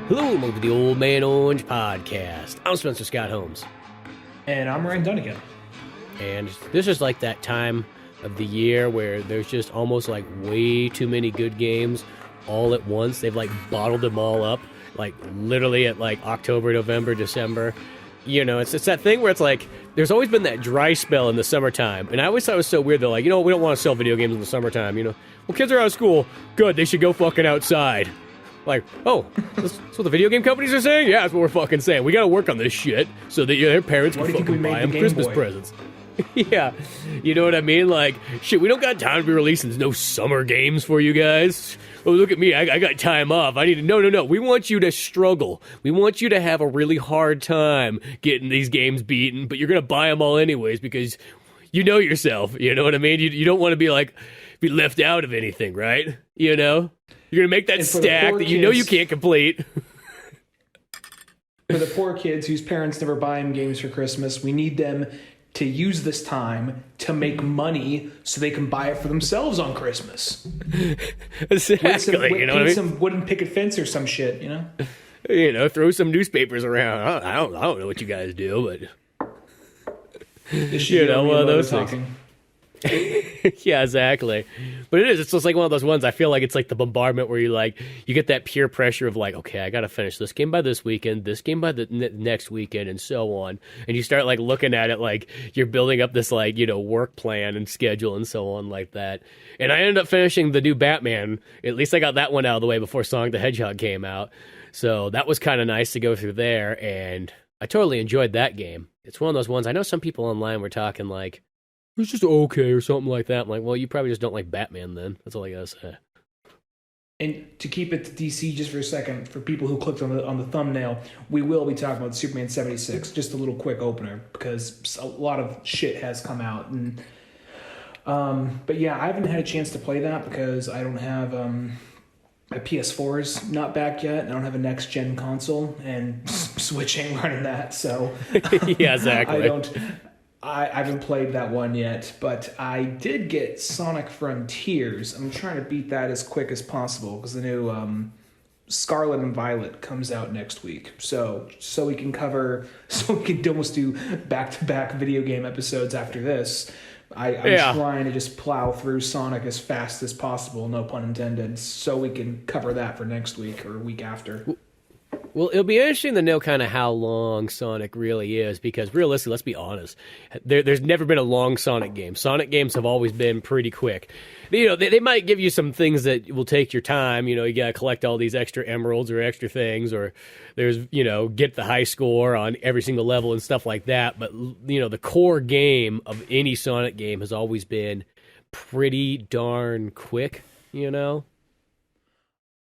Hello and welcome to the OMO Podcast. I'm Spencer Scott Holmes. And I'm Ryan Dunnigan. And this is like that time of the year where there's just almost like way too many good games all at once. They've like bottled them all up, like literally at like October, November, December. You know, it's that thing where it's like, there's always been that dry spell in the summertime. And I always thought it was so weird. They're like, we don't want to sell video games in the summertime. Well, kids are out of school. Good, they should go fucking outside. Like, oh, that's what the video game companies are saying? Yeah, that's what we're fucking saying. We gotta work on this shit so that their parents can fucking buy them Christmas presents. Yeah, you know what I mean? Like, shit, we don't got time to be releasing no summer games for you guys. Oh, look at me, I got time off. I need to, no, we want you to struggle. We want you to have a really hard time getting these games beaten, but you're gonna buy them all anyways because you know yourself, you know what I mean? You don't want to be left out of anything, right? You know? You're going to make that stack that you know you can't complete. For the poor kids whose parents never buy them games for Christmas, we need them to use this time to make money so they can buy it for themselves on Christmas. Exactly. You know what I mean? Some wooden picket fence or some shit, you know? Throw some newspapers around. I don't know what you guys do, but... one of those things. Yeah, exactly. But it's just like one of those ones. I feel like it's like the bombardment where you get that peer pressure of like, okay, I got to finish this game by this weekend, this game by the next weekend, and so on. And you start like looking at it like you're building up this work plan and schedule and so on like that. And I ended up finishing the new Batman. At least I got that one out of the way before Sonic the Hedgehog came out. So that was kind of nice to go through there. And I totally enjoyed that game. It's one of those ones. I know some people online were talking like, it's just okay or something like that. I'm like, well, you probably just don't like Batman then. That's all I gotta say. And to keep it to DC just for a second, for people who clicked on the thumbnail, we will be talking about Superman 76. Just a little quick opener because a lot of shit has come out. And but yeah, I haven't had a chance to play that because I don't have my PS4's not back yet. And I don't have a next gen console, and Switch ain't running that. So yeah, exactly. I haven't played that one yet, but I did get Sonic Frontiers. I'm trying to beat that as quick as possible because the new Scarlet and Violet comes out next week. So we can almost do back-to-back video game episodes after this. I'm trying to just plow through Sonic as fast as possible, no pun intended, so we can cover that for next week or week after. Well, it'll be interesting to know kind of how long Sonic really is, because realistically, let's be honest, there's never been a long Sonic game. Sonic games have always been pretty quick. They might give you some things that will take your time. You got to collect all these extra emeralds or extra things, or there's, get the high score on every single level and stuff like that. But, the core game of any Sonic game has always been pretty darn quick,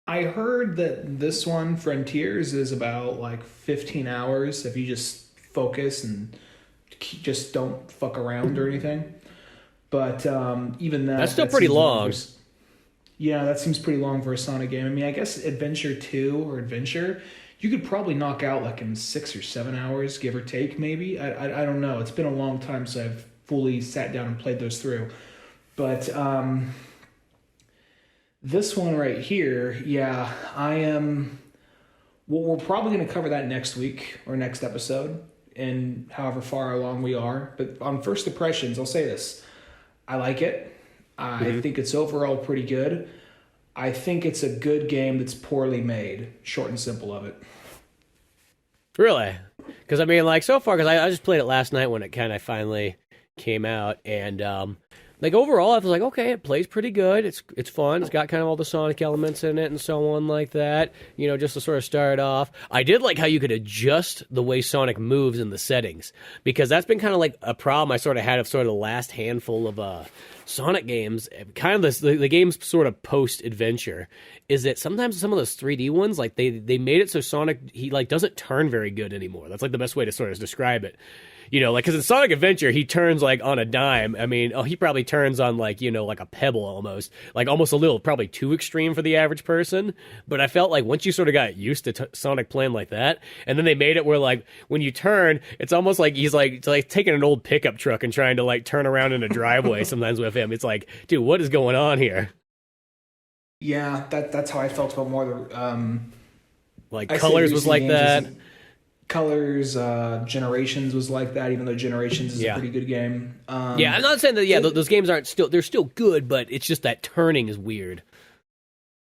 I heard that this one, Frontiers, is about 15 hours if you just focus and just don't fuck around or anything. But even that's still pretty long. Yeah, that seems pretty long for a Sonic game. I mean, I guess Adventure 2 or Adventure, you could probably knock out in 6 or 7 hours, give or take, maybe. I don't know. It's been a long time since I've fully sat down and played those through. But... this one right here, yeah, I am... Well, we're probably going to cover that next week or next episode, and however far along we are. But on first impressions, I'll say this. I like it. I think it's overall pretty good. I think it's a good game that's poorly made. Short and simple of it. Really? Because, I mean, so far, because I just played it last night when it kind of finally came out, and... overall, I was like, okay, it plays pretty good. It's fun. It's got kind of all the Sonic elements in it and so on like that, just to sort of start off. I did like how you could adjust the way Sonic moves in the settings, because that's been kind of like a problem I sort of had of sort of the last handful of Sonic games, kind of the games sort of post-adventure, is that sometimes some of those 3D ones, they made it so Sonic, he doesn't turn very good anymore. That's the best way to sort of describe it. Because in Sonic Adventure, he turns on a dime. I mean, he probably turns on like a pebble almost, almost a little, probably too extreme for the average person. But I felt like once you sort of got used to Sonic playing like that, and then they made it where when you turn, it's almost like he's taking an old pickup truck and trying to turn around in a driveway sometimes with him. It's like, dude, what is going on here? Yeah, that's how I felt about more Like I say Colors was Boosty like Games that. Colors, Generations was like that, even though Generations is Yeah. a pretty good game. Yeah, I'm not saying that. Yeah, those games aren't still. They're still good, but it's just that turning is weird.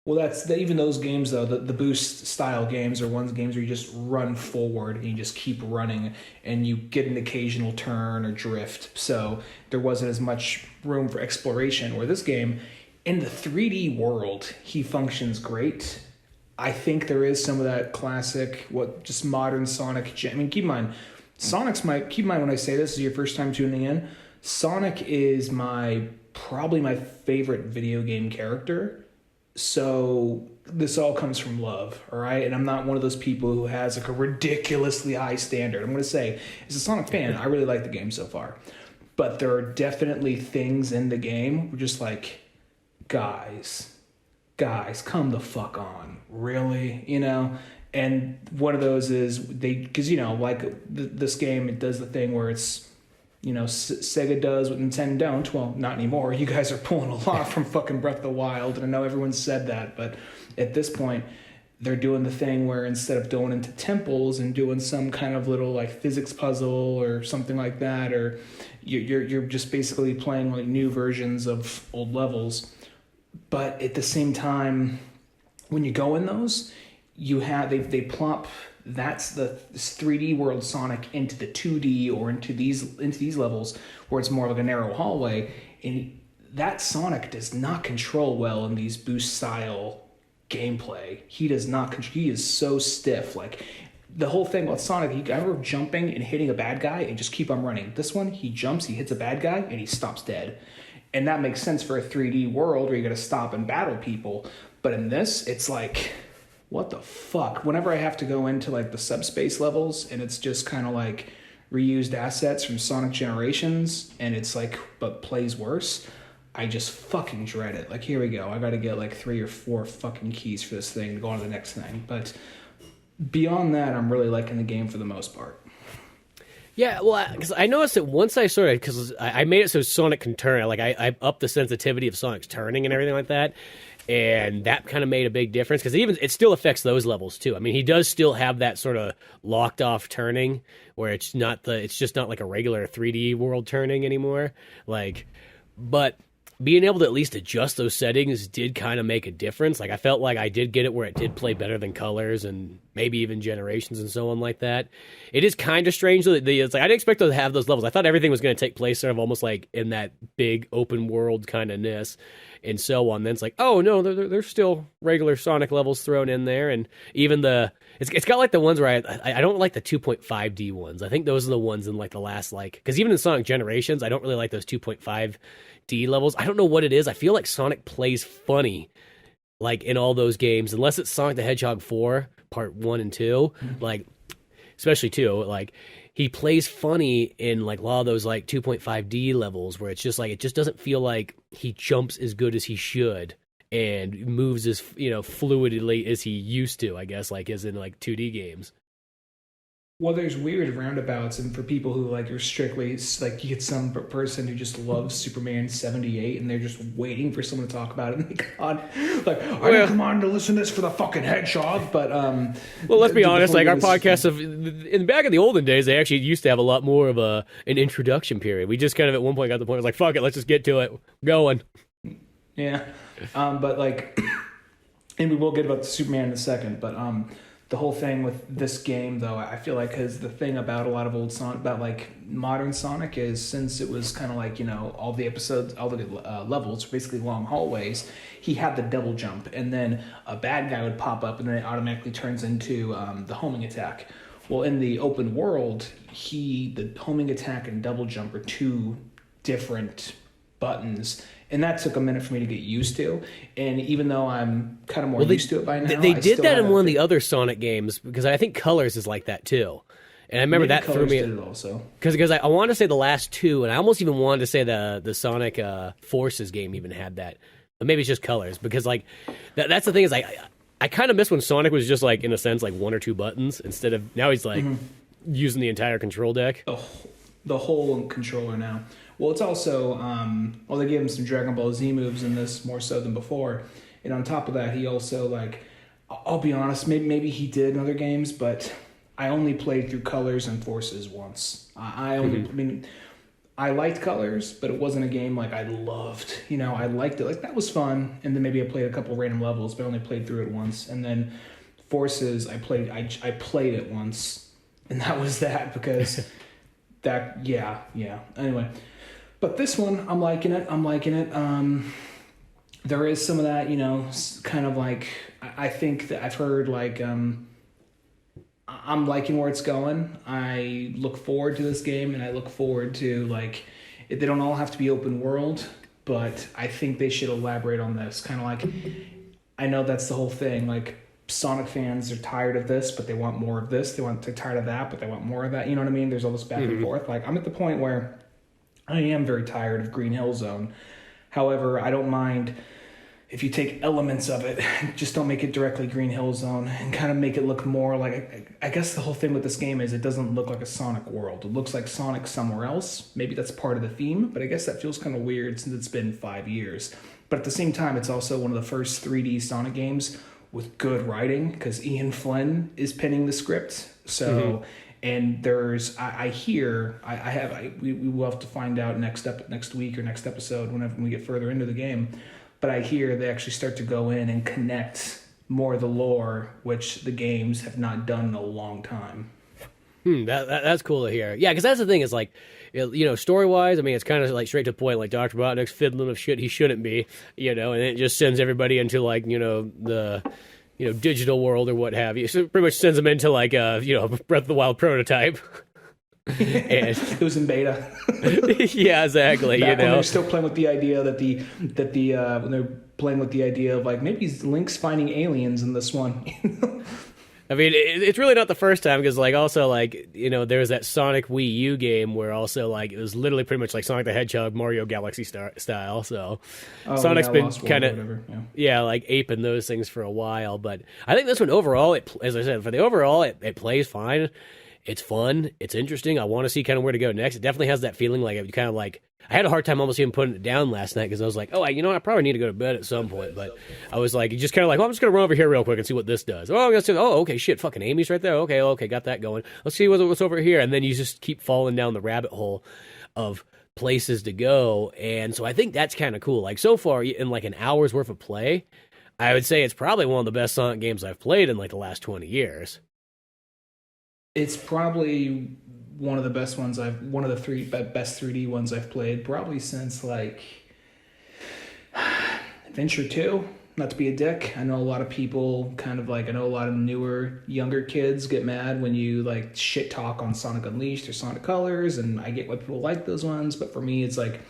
Well, even those games though, the boost style games are games where you just run forward and you just keep running, and you get an occasional turn or drift. So there wasn't as much room for exploration. Where this game, in the 3D world, he functions great. I think there is some of that classic, just modern Sonic. I mean, keep in mind, keep in mind when I say this is your first time tuning in, Sonic is probably my favorite video game character. So this all comes from love, all right? And I'm not one of those people who has like a ridiculously high standard. I'm going to say, as a Sonic fan, I really like the game so far. But there are definitely things in the game where just like, guys, come the fuck on. Really? You know? And one of those is because, you know, like this game, it does the thing where it's, you know, Sega does what Nintendo don't. Well, not anymore. You guys are pulling a lot from fucking Breath of the Wild, and I know everyone said that, but at this point, they're doing the thing where instead of going into temples and doing some kind of little like physics puzzle or something like that, or you're just basically playing like new versions of old levels. But at the same time, when you go in those, they plop that's the 3D world Sonic into the 2D or into these levels where it's more like a narrow hallway, and that Sonic does not control well in these boost style gameplay. He does not. He is so stiff. Like the whole thing about Sonic, I remember jumping and hitting a bad guy and just keep on running. This one, he jumps, he hits a bad guy, and he stops dead. And that makes sense for a 3D world where you got to stop and battle people. But in this, it's like, what the fuck? Whenever I have to go into like the subspace levels and it's just kind of like reused assets from Sonic Generations and it's like, but plays worse, I just fucking dread it. Like, here we go. I got to get like 3 or 4 fucking keys for this thing to go on to the next thing. But beyond that, I'm really liking the game for the most part. Yeah, well, because I noticed that once I sort of, because I made it so Sonic can turn, like I upped the sensitivity of Sonic's turning and everything like that, and that kind of made a big difference, because it still affects those levels too. I mean, he does still have that sort of locked off turning, where it's just not like a regular 3D world turning anymore, like, but being able to at least adjust those settings did kind of make a difference. Like, I felt like I did get it where it did play better than Colors and maybe even Generations and so on like that. It is kind of strange that it's like I didn't expect to have those levels. I thought everything was going to take place sort of almost like in that big open world kind of ness and so on. Then it's like, oh no, there's still regular Sonic levels thrown in there, and even it's got like the ones where I don't like the 2.5D ones. I think those are the ones in like the last, like, because even in Sonic Generations, I don't really like those 2.5D levels. I don't know what it is. I feel like Sonic plays funny, like in all those games, unless it's Sonic the Hedgehog 4 Part 1 and 2, like especially 2, like he plays funny in like a lot of those like 2.5D levels where it's just like it just doesn't feel like he jumps as good as he should and moves as fluidly as he used to, I guess, like as in like 2D games. Well, there's weird roundabouts, and for people who like are strictly like, you get some person who just loves Superman 78, and they're just waiting for someone to talk about it. And God, like, I didn't come on to listen to this for the fucking hedgehog, but well, let's be honest. Like our podcast in back in the olden days, they actually used to have a lot more of an introduction period. We just kind of at one point got to the point, it was like, fuck it, let's just get to it, going. Yeah, but like, and we will get about the Superman in a second, but the whole thing with this game, though, I feel like, because the thing about a lot of old Sonic, about like modern Sonic, is since it was kind of like, all the episodes, all the levels, basically long hallways, he had the double jump, and then a bad guy would pop up, and then it automatically turns into the homing attack. Well, in the open world, the homing attack and double jump are 2 different buttons. And that took a minute for me to get used to. And even though I'm kind of more used to it by now, they did that in one of the other Sonic games, because I think Colors is like that too. And I remember that threw me. Did it also. Because I want to say the last 2, and I almost even wanted to say the Sonic Forces game even had that. But maybe it's just Colors, because like that's the thing is I kind of miss when Sonic was just like, in a sense, like 1 or 2 buttons instead of now he's like using the entire control deck. The whole controller now. Well, it's also, they gave him some Dragon Ball Z moves in this more so than before. And on top of that, he also, like, I'll be honest, maybe he did in other games, but I only played through Colors and Forces once. I only, I mean, I liked Colors, but it wasn't a game like I loved. I liked it. Like, that was fun. And then maybe I played a couple random levels, but I only played through it once. And then Forces, I played it once, and that was that because yeah. Anyway, but this one, I'm liking it. There is some of that, kind of like, I think that I've heard like, I'm liking where it's going. I look forward to this game, and I look forward to like, they don't all have to be open world, but I think they should elaborate on this. Kind of like, I know that's the whole thing. Like, Sonic fans are tired of this, but they want more of this. They're tired of that, but they want more of that. You know what I mean? There's all this back and forth. Like, I'm at the point where I am very tired of Green Hill Zone. However, I don't mind if you take elements of it, just don't make it directly Green Hill Zone, and kind of make it look more like, I guess the whole thing with this game is it doesn't look like a Sonic world. It looks like Sonic somewhere else. Maybe that's part of the theme, but I guess that feels kind of weird since it's been 5 years. But at the same time, it's also one of the first 3D Sonic games with good writing, because Ian Flynn is penning the script. So, and there's, we will have to find out next week or next episode whenever we get further into the game. But I hear they actually start to go in and connect more of the lore, which the games have not done in a long time. That's cool to hear. Yeah, because that's the thing is like, story-wise, I mean, it's kind of like straight to the point, like Dr. Robotnik's fiddling of shit he shouldn't be, and it just sends everybody into like, the, digital world or what have you. So it pretty much sends them into like, Breath of the Wild prototype. And it was in beta. Yeah, exactly. Back when they're still playing with the idea that when they're playing with the idea of like, maybe Link's finding aliens in this one. I mean, it's really not the first time, because like also like there was that Sonic Wii U game where also like it was literally pretty much like Sonic the Hedgehog Mario Galaxy style. So Sonic's been kind of like aping those things for a while. But I think this one overall, as I said, for the overall, it plays fine. It's fun. It's interesting. I want to see kind of where to go next. It definitely has that feeling like it kind of like, I had a hard time almost even putting it down last night, because I was like, I probably need to go to bed at some point. But I was like, just kind of like, I'm just going to run over here real quick and see what this does. Okay, shit, fucking Amy's right there. Okay, got that going. Let's see what's over here. And then you just keep falling down the rabbit hole of places to go. And so I think that's kind of cool. Like, so far, in like an hour's worth of play, I would say it's probably one of the best Sonic games I've played in like the last 20 years. It's probably one of the best ones one of the best 3D ones I've played, probably since like Adventure 2. Not to be a dick, I know a lot of people I know a lot of newer, younger kids get mad when you like shit talk on Sonic Unleashed or Sonic Colors, and I get why people like those ones, but for me it's like,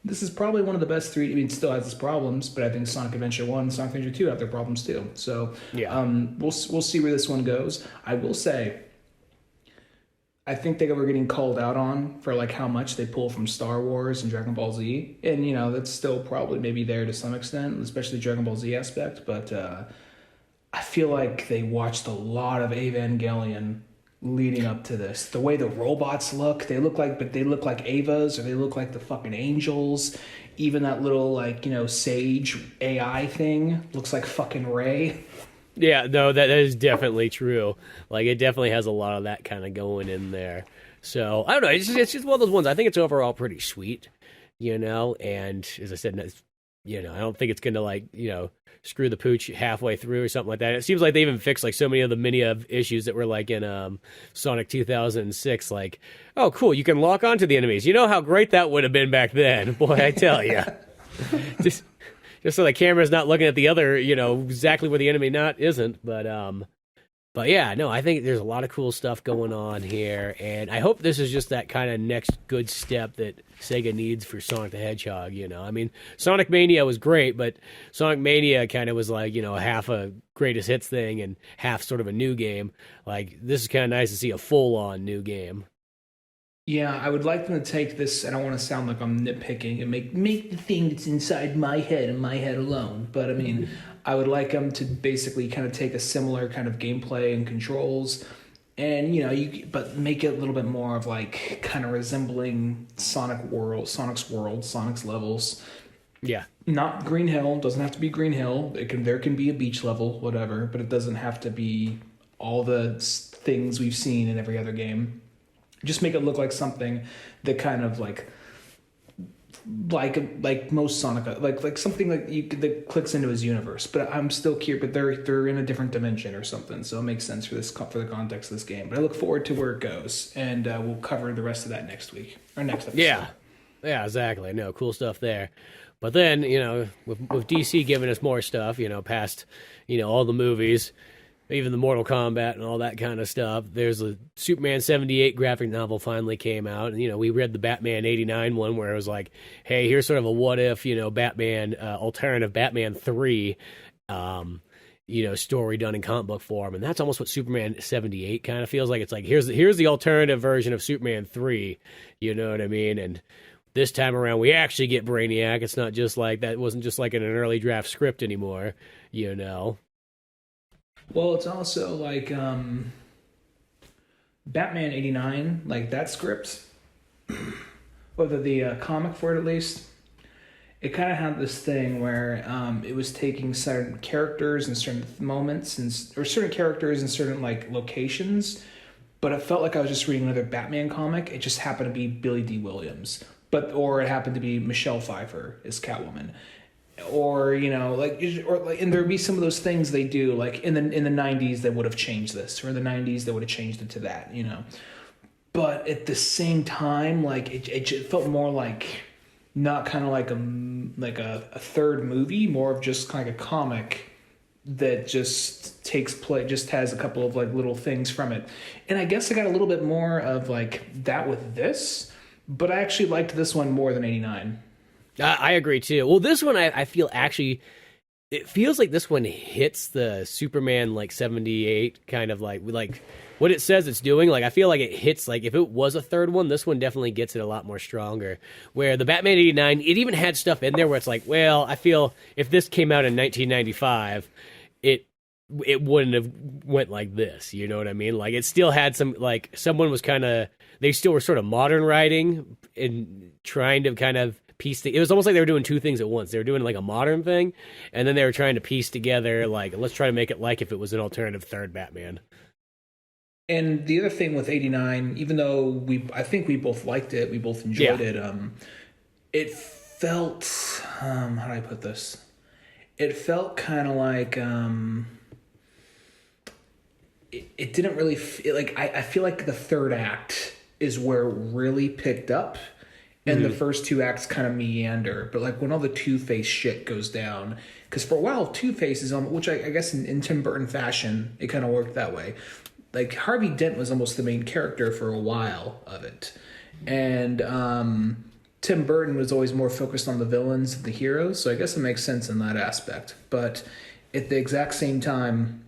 this is probably one of the best 3D. I mean, it still has its problems, but I think Sonic Adventure 1 and Sonic Adventure 2 have their problems too. So yeah, we'll see where this one goes. I will say, I think they were getting called out on for like how much they pull from Star Wars and Dragon Ball Z, and that's still probably maybe there to some extent, especially the Dragon Ball Z aspect. But I feel like they watched a lot of Evangelion leading up to this. The way the robots look, they look like Evas, or they look like the fucking angels. Even that little like Sage AI thing looks like fucking Rey. Yeah, no, that is definitely true. Like, it definitely has a lot of that kind of going in there. So, I don't know, it's just one of those ones. I think it's overall pretty sweet, and as I said, I don't think it's going to, like, screw the pooch halfway through or something like that. It seems like they even fixed, like, so many of the issues that were, like, in Sonic 2006. Like, oh, cool, you can lock onto the enemies. You know how great that would have been back then. Boy, I tell you. Just so the camera's not looking at the other, exactly where the enemy isn't. But yeah, no, I think there's a lot of cool stuff going on here, and I hope this is just that kind of next good step that Sega needs for Sonic the Hedgehog. I mean, Sonic Mania was great, but Sonic Mania kind of was like half a greatest hits thing and half sort of a new game. Like, this is kind of nice to see a full-on new game. Yeah, I would like them to take this. I don't want to sound like I'm nitpicking and make the thing that's inside my head and my head alone. But I mean, I would like them to basically kind of take a similar kind of gameplay and controls, and but make it a little bit more of like kind of resembling Sonic's world, Sonic's levels, Yeah. Not Green Hill. Doesn't have to be Green Hill. There can be a beach level, whatever, but it doesn't have to be all the things we've seen in every other game. Just make it look like something that kind of like most Sonic, like something that clicks into his universe. But I'm still curious. But they're in a different dimension or something, so it makes sense for the context of this game. But I look forward to where it goes, and we'll cover the rest of that next week or next episode. Yeah, exactly. No, cool stuff there. But then, with DC giving us more stuff, past, all the movies, even the Mortal Kombat and all that kind of stuff, there's a Superman 78 graphic novel finally came out. And, we read the Batman 89 one where it was like, hey, here's sort of a what if, Batman, alternative Batman 3, story done in comic book form. And that's almost what Superman 78 kind of feels like. It's like, here's the alternative version of Superman 3, you know what I mean? And this time around, we actually get Brainiac. It's not just like that. It wasn't just like in an early draft script anymore, Well, it's also like Batman 89, like that script, whether the comic for it at least, it kind of had this thing where it was taking certain characters and certain moments or certain characters in certain like locations, but it felt like I was just reading another Batman comic. It just happened to be Billy D. Williams. Or it happened to be Michelle Pfeiffer as Catwoman, and there'd be some of those things they do, like in the 90s they would have changed this, or in the 90s they would have changed it to that, But at the same time, like it felt more like not kind of like a third movie, more of just kind of a comic that just takes place, just has a couple of like little things from it, and I guess I got a little bit more of like that with this. But I actually liked this one more than 89. I agree, too. Well, this one, I feel actually, it feels like this one hits the Superman, 78 kind of like what it says it's doing. Like, I feel like it hits, like, if it was a third one, this one definitely gets it a lot more stronger. Where the Batman 89, it even had stuff in there where it's like, well, I feel if this came out in 1995, it wouldn't have went like this, you know what I mean? Like, it still had some, like, someone was kind of, they still were sort of modern writing and trying to kind of piece it was almost like they were doing two things at once. They were doing like a modern thing, and then they were trying to piece together, like, let's try to make it like if it was an alternative third Batman. And the other thing with 89, even though I think we both liked it, we both enjoyed it, it felt, how do I put this? It felt kind of like, it didn't really I feel like the third act is where it really picked up, and the first two acts kind of meander. But like when all the Two-Face shit goes down, because for a while Two-Face is on, which I guess in Tim Burton fashion it kind of worked that way. Like Harvey Dent was almost the main character for a while of it, and Tim Burton was always more focused on the villains than the heroes. So I guess it makes sense in that aspect. But at the exact same time,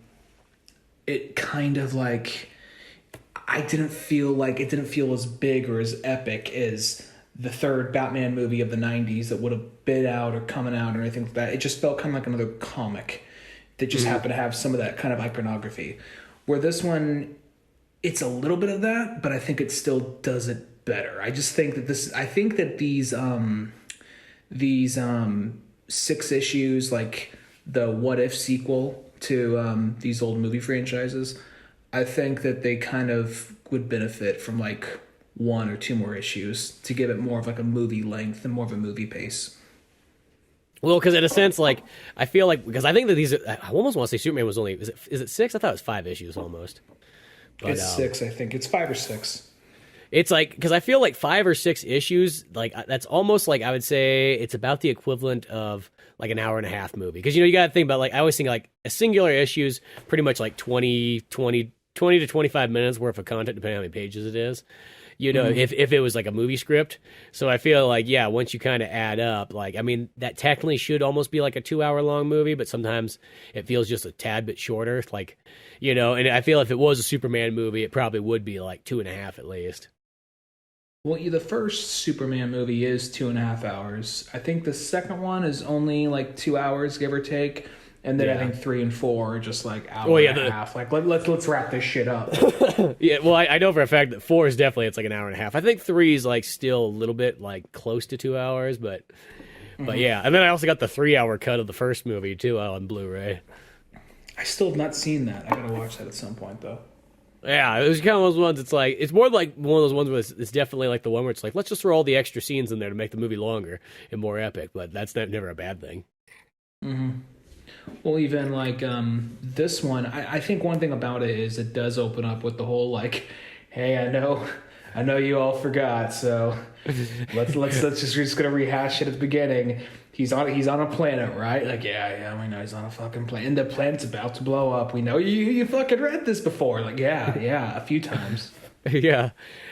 it kind of like it didn't feel as big or as epic as the third Batman movie of the 90s that would have been out or coming out or anything like that. It just felt kind of like another comic that just happened to have some of that kind of iconography. Where this one, it's a little bit of that, but I think it still does it better. I just think that these 6 issues, like the What If sequel to these old movie franchises, I think that they kind of would benefit from like 1 or 2 more issues to give it more of like a movie length and more of a movie pace. Well, because in a sense, like, I feel like, because I think that these, I almost want to say Superman was only, is it 6? I thought it was 5 issues almost. But, it's 6, I think. It's 5 or 6. It's like, because I feel like 5 or 6 issues, like, that's almost like, I would say it's about the equivalent of like an hour and a half movie. Because, you got to think about, like, I always think like a singular issue's pretty much like 20 to 25 minutes worth of content, depending on how many pages it is. If it was like a movie script. So I feel like, yeah, once you kind of add up, like, I mean, that technically should almost be like a 2-hour long movie, but sometimes it feels just a tad bit shorter. Like, and I feel if it was a Superman movie, it probably would be like 2.5 at least. Well, the first Superman movie is 2.5 hours. I think the second one is only like 2 hours, give or take. And then I think 3 and 4 are just like hour and a half. Like let's wrap this shit up. Yeah, well, I know for a fact that 4 is definitely, it's like an hour and a half. I think 3 is like still a little bit like close to 2 hours, but But yeah, and then I also got the 3-hour cut of the first movie too on Blu-ray. I still have not seen that. I gotta watch that at some point though. Yeah, it was kind of those ones. It's like it's more like one of those ones where it's definitely like the one where it's like let's just throw all the extra scenes in there to make the movie longer and more epic. But that's never a bad thing. Mm-hmm. Well, even like this one, I think one thing about it is it does open up with the whole like, hey, I know you all forgot, so let's just we're just gonna rehash it at the beginning. He's on a planet, right? Like, yeah, we know he's on a fucking planet. And the planet's about to blow up. We know you fucking read this before. Like, yeah, a few times. Yeah.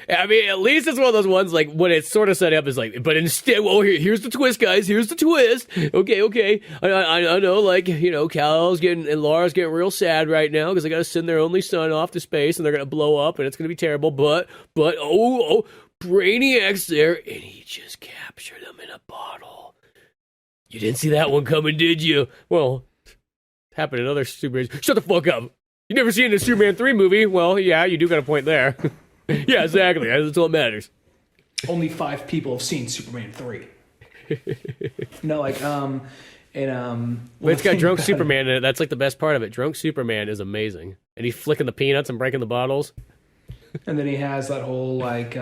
I mean, at least it's one of those ones, like, when it's sort of set up is like, but instead, well, here's the twist, guys. Here's the twist. Okay. I know, like, you know, Cal's and Laura's getting real sad right now because they got to send their only son off to space and they're going to blow up and it's going to be terrible. But, Brainiac's there and he just captured them in a bottle. You didn't see that one coming, did you? Well, happened in other Superman. Shut the fuck up. You never seen a Superman 3 movie? Well, yeah, you do got a point there. Yeah, exactly. That's all that matters. Only 5 people have seen Superman 3. No, like, But it's got drunk Superman in it. That's like the best part of it. Drunk Superman is amazing. And he's flicking the peanuts and breaking the bottles. And then he has that whole, like,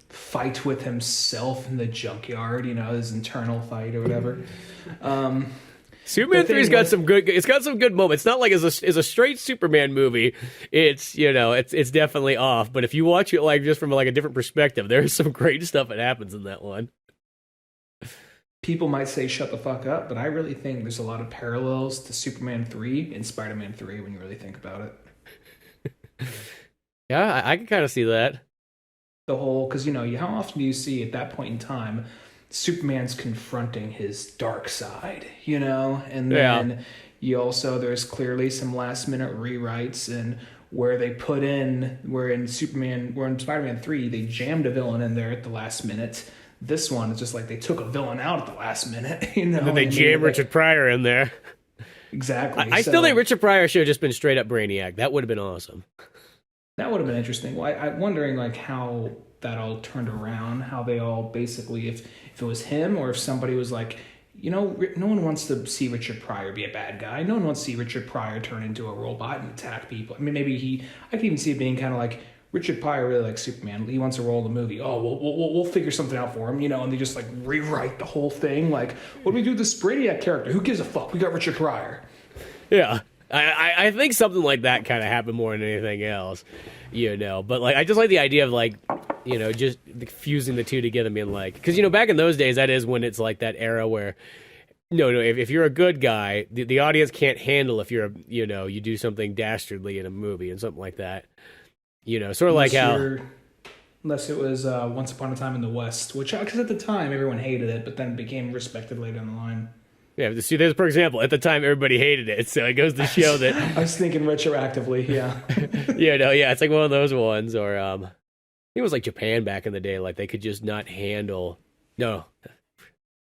fight with himself in the junkyard, you know, his internal fight or whatever. Superman 3's got some good. It's got some good moments. It's not like it's a straight Superman movie. It's it's definitely off. But if you watch it like just from like a different perspective, there's some great stuff that happens in that one. People might say shut the fuck up, but I really think there's a lot of parallels to Superman 3 and Spider-Man 3 when you really think about it. Yeah, I can kind of see that. The whole, because how often do you see at that point in time Superman's confronting his dark side, and then you also, there's clearly some last minute rewrites and where they put in, where in Spider-Man 3 they jammed a villain in there at the last minute. This one is just like they took a villain out at the last minute, And then they jammed Richard Pryor in there. Exactly. I still think Richard Pryor should have just been straight up Brainiac. That would have been awesome. That would have been interesting. Well, I'm wondering like how that all turned around, how they all basically, if it was him or if somebody was like, no one wants to see Richard Pryor be a bad guy. No one wants to see Richard Pryor turn into a robot and attack people. I mean, maybe I could even see it being kind of like Richard Pryor really likes Superman. He wants to roll the movie. Oh, we'll figure something out for him, and they just like rewrite the whole thing. Like, what do we do with this Brainiac character? Who gives a fuck? We got Richard Pryor. Yeah. I think something like that kind of happened more than anything else, But like, I just like the idea of like, just fusing the two together, being like, because back in those days, that is when it's like that era where, if you're a good guy, the audience can't handle if you're you do something dastardly in a movie and something like that, sort of like how. Unless it was Once Upon a Time in the West, which because at the time everyone hated it, but then it became respected later down the line. Yeah, see, there's, for example, at the time, everybody hated it, so it goes to show that... I was thinking retroactively, yeah. It's like one of those ones, or, it was like Japan back in the day, like, they could just not handle... No,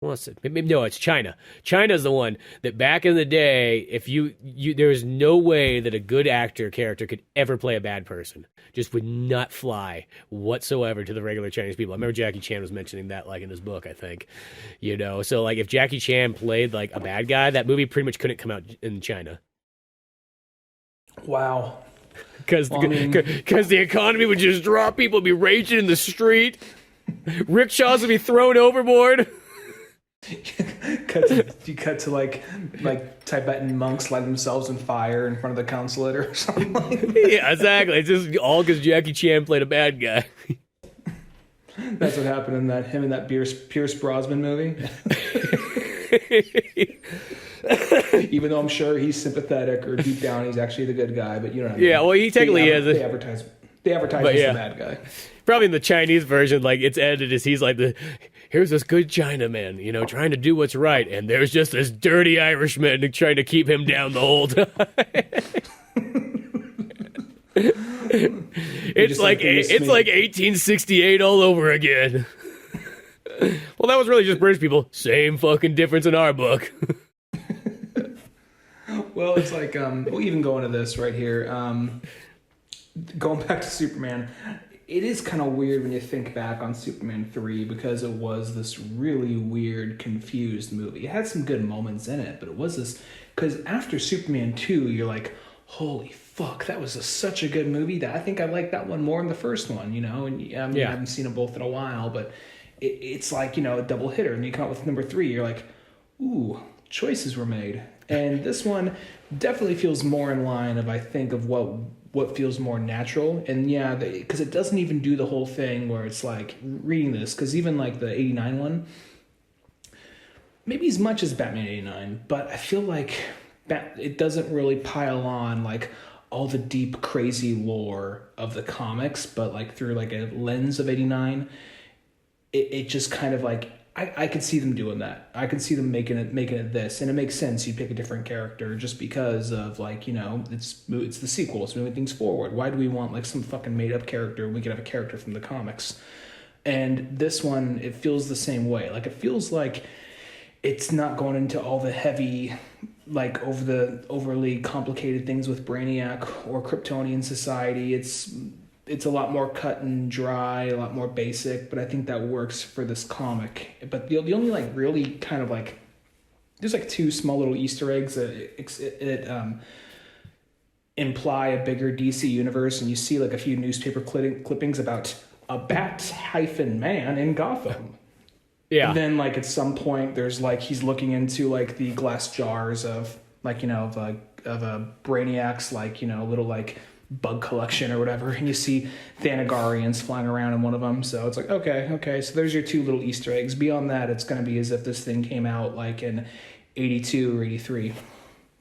it's China. China's the one that back in the day, if you there was no way that a good character could ever play a bad person. Just would not fly whatsoever to the regular Chinese people. I remember Jackie Chan was mentioning that, like, in his book, I think. So, like, if Jackie Chan played, like, a bad guy, that movie pretty much couldn't come out in China. Wow. Because the economy would just drop, people would be raging in the street, rickshaws would be thrown overboard. You cut to like Tibetan monks light themselves on fire in front of the consulate or something like that. Yeah, exactly. It's just all because Jackie Chan played a bad guy. That's what happened in him in that Pierce Brosnan movie. Even though I'm sure he's sympathetic or deep down he's actually the good guy, but Yeah, well, he technically is. They advertise as the bad guy. Probably in the Chinese version, like, it's edited as he's like here's this good Chinaman, trying to do what's right, and there's just this dirty Irishman trying to keep him down the whole time. It's like 1868 all over again. Well, that was really just British people. Same fucking difference in our book. Well, it's like we'll even go into this right here. Going back to Superman, it is kind of weird when you think back on Superman 3 because it was this really weird, confused movie. It had some good moments in it, but it was this... Because after Superman 2, you're like, holy fuck, that was such a good movie that I think I liked that one more than the first one, you know? And I mean, I haven't seen them both in a while, but it's like, you know, a double hitter. And you come out with number 3, you're like, ooh, choices were made. And this one definitely feels more in line of, I think, of what feels more natural. And yeah, because it doesn't even do the whole thing where it's like reading this, because even like the 89 one, maybe as much as Batman 89, but I feel like it doesn't really pile on like all the deep, crazy lore of the comics, but like through like a lens of 89, it just kind of like, I could see them doing that. I could see them making it this, and it makes sense. You pick a different character just because of like, you know, it's the sequel. It's moving things forward. Why do we want like some fucking made up character? We could have a character from the comics. And this one, it feels the same way. Like it feels like it's not going into all the heavy, like overly complicated things with Brainiac or Kryptonian society. It's a lot more cut and dry, a lot more basic, but I think that works for this comic. But the only like really kind of like, there's like 2 small little Easter eggs that imply a bigger DC universe, and you see like a few newspaper clippings about a Bat-man in Gotham. Yeah. And then like at some point there's like he's looking into like the glass jars of like, you know, of a Brainiac's like, you know, little like bug collection or whatever, and you see Thanagarians flying around in one of them. So it's like, okay, so there's your 2 little Easter eggs. Beyond that, it's going to be as if this thing came out like in 82 or 83.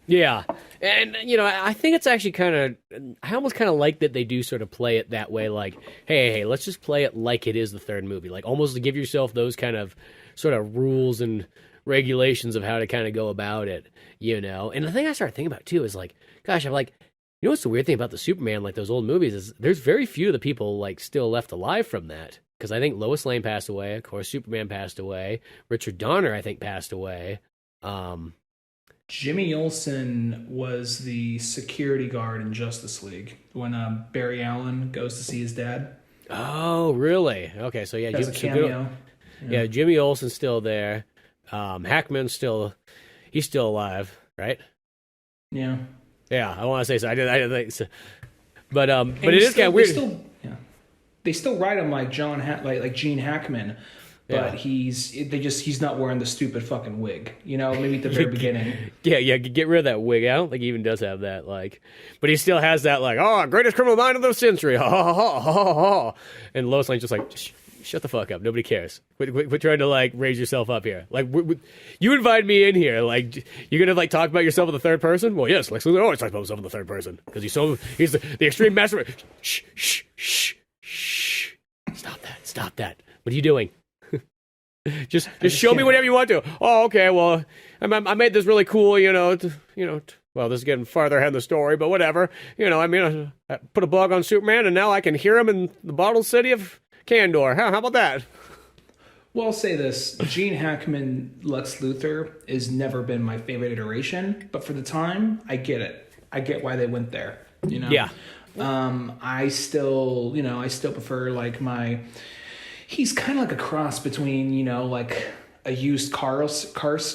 Yeah, and you know, I think it's actually kind of, I almost kind of like that they do sort of play it that way, like, hey, let's just play it like it is the third movie, like almost to give yourself those kind of sort of rules and regulations of how to kind of go about it, you know. And the thing I started thinking about too is like, gosh, I'm like, you know what's the weird thing about the Superman, like those old movies, is there's very few of the people like still left alive from that. Because I think Lois Lane passed away, of course, Superman passed away, Richard Donner, I think, passed away. Jimmy Olsen was the security guard in Justice League when Barry Allen goes to see his dad. Oh, really? Okay, so yeah, That's a cameo. Yeah, Jimmy Olsen's still there. Hackman's still alive, right? Yeah. Yeah, I want to say so. I didn't think so. But it is kind of weird. They still write him like like Gene Hackman, but he's not wearing the stupid fucking wig. You know, maybe at the very beginning. Yeah, get rid of that wig. I don't think he even does have that. Like, but he still has that like, oh, greatest criminal mind of the century. Ha ha ha ha ha. And Lois Lane's just like, shut the fuck up. Nobody cares. Quit trying to like raise yourself up here. Like, you invited me in here. Like, you're gonna like talk about yourself in the third person? Well, yes, Lex Luthor always talks about himself in the third person because he's the extreme master. Shh. Stop that. What are you doing? just show me whatever you want to. Oh, okay. Well, I made this really cool. Well, this is getting farther ahead in the story, but whatever. You know, I mean, I put a bug on Superman, and now I can hear him in the bottled city of Kandor. How about that? Well, I'll say this. Gene Hackman Lex Luthor has never been my favorite iteration, but for the time, I get it. I get why they went there, you know? Yeah. I still prefer like he's kind of like a cross between, you know, like a used car salesman.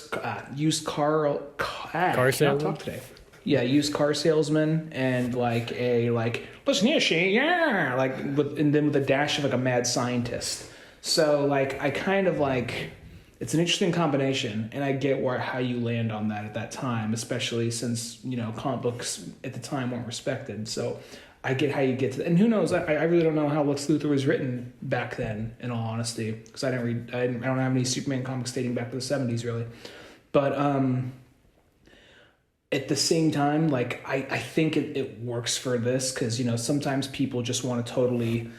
Talk today. Yeah, used car salesman and like listen here, and then with a dash of like a mad scientist. So like I kind of like, it's an interesting combination, and I get how you land on that at that time, especially since, you know, comic books at the time weren't respected. So I get how you get to that. And who knows, I really don't know how Lex Luthor was written back then, in all honesty, because I don't have any Superman comics dating back to the 70s really. But at the same time, like I think it works for this, because, you know, sometimes people just want to totally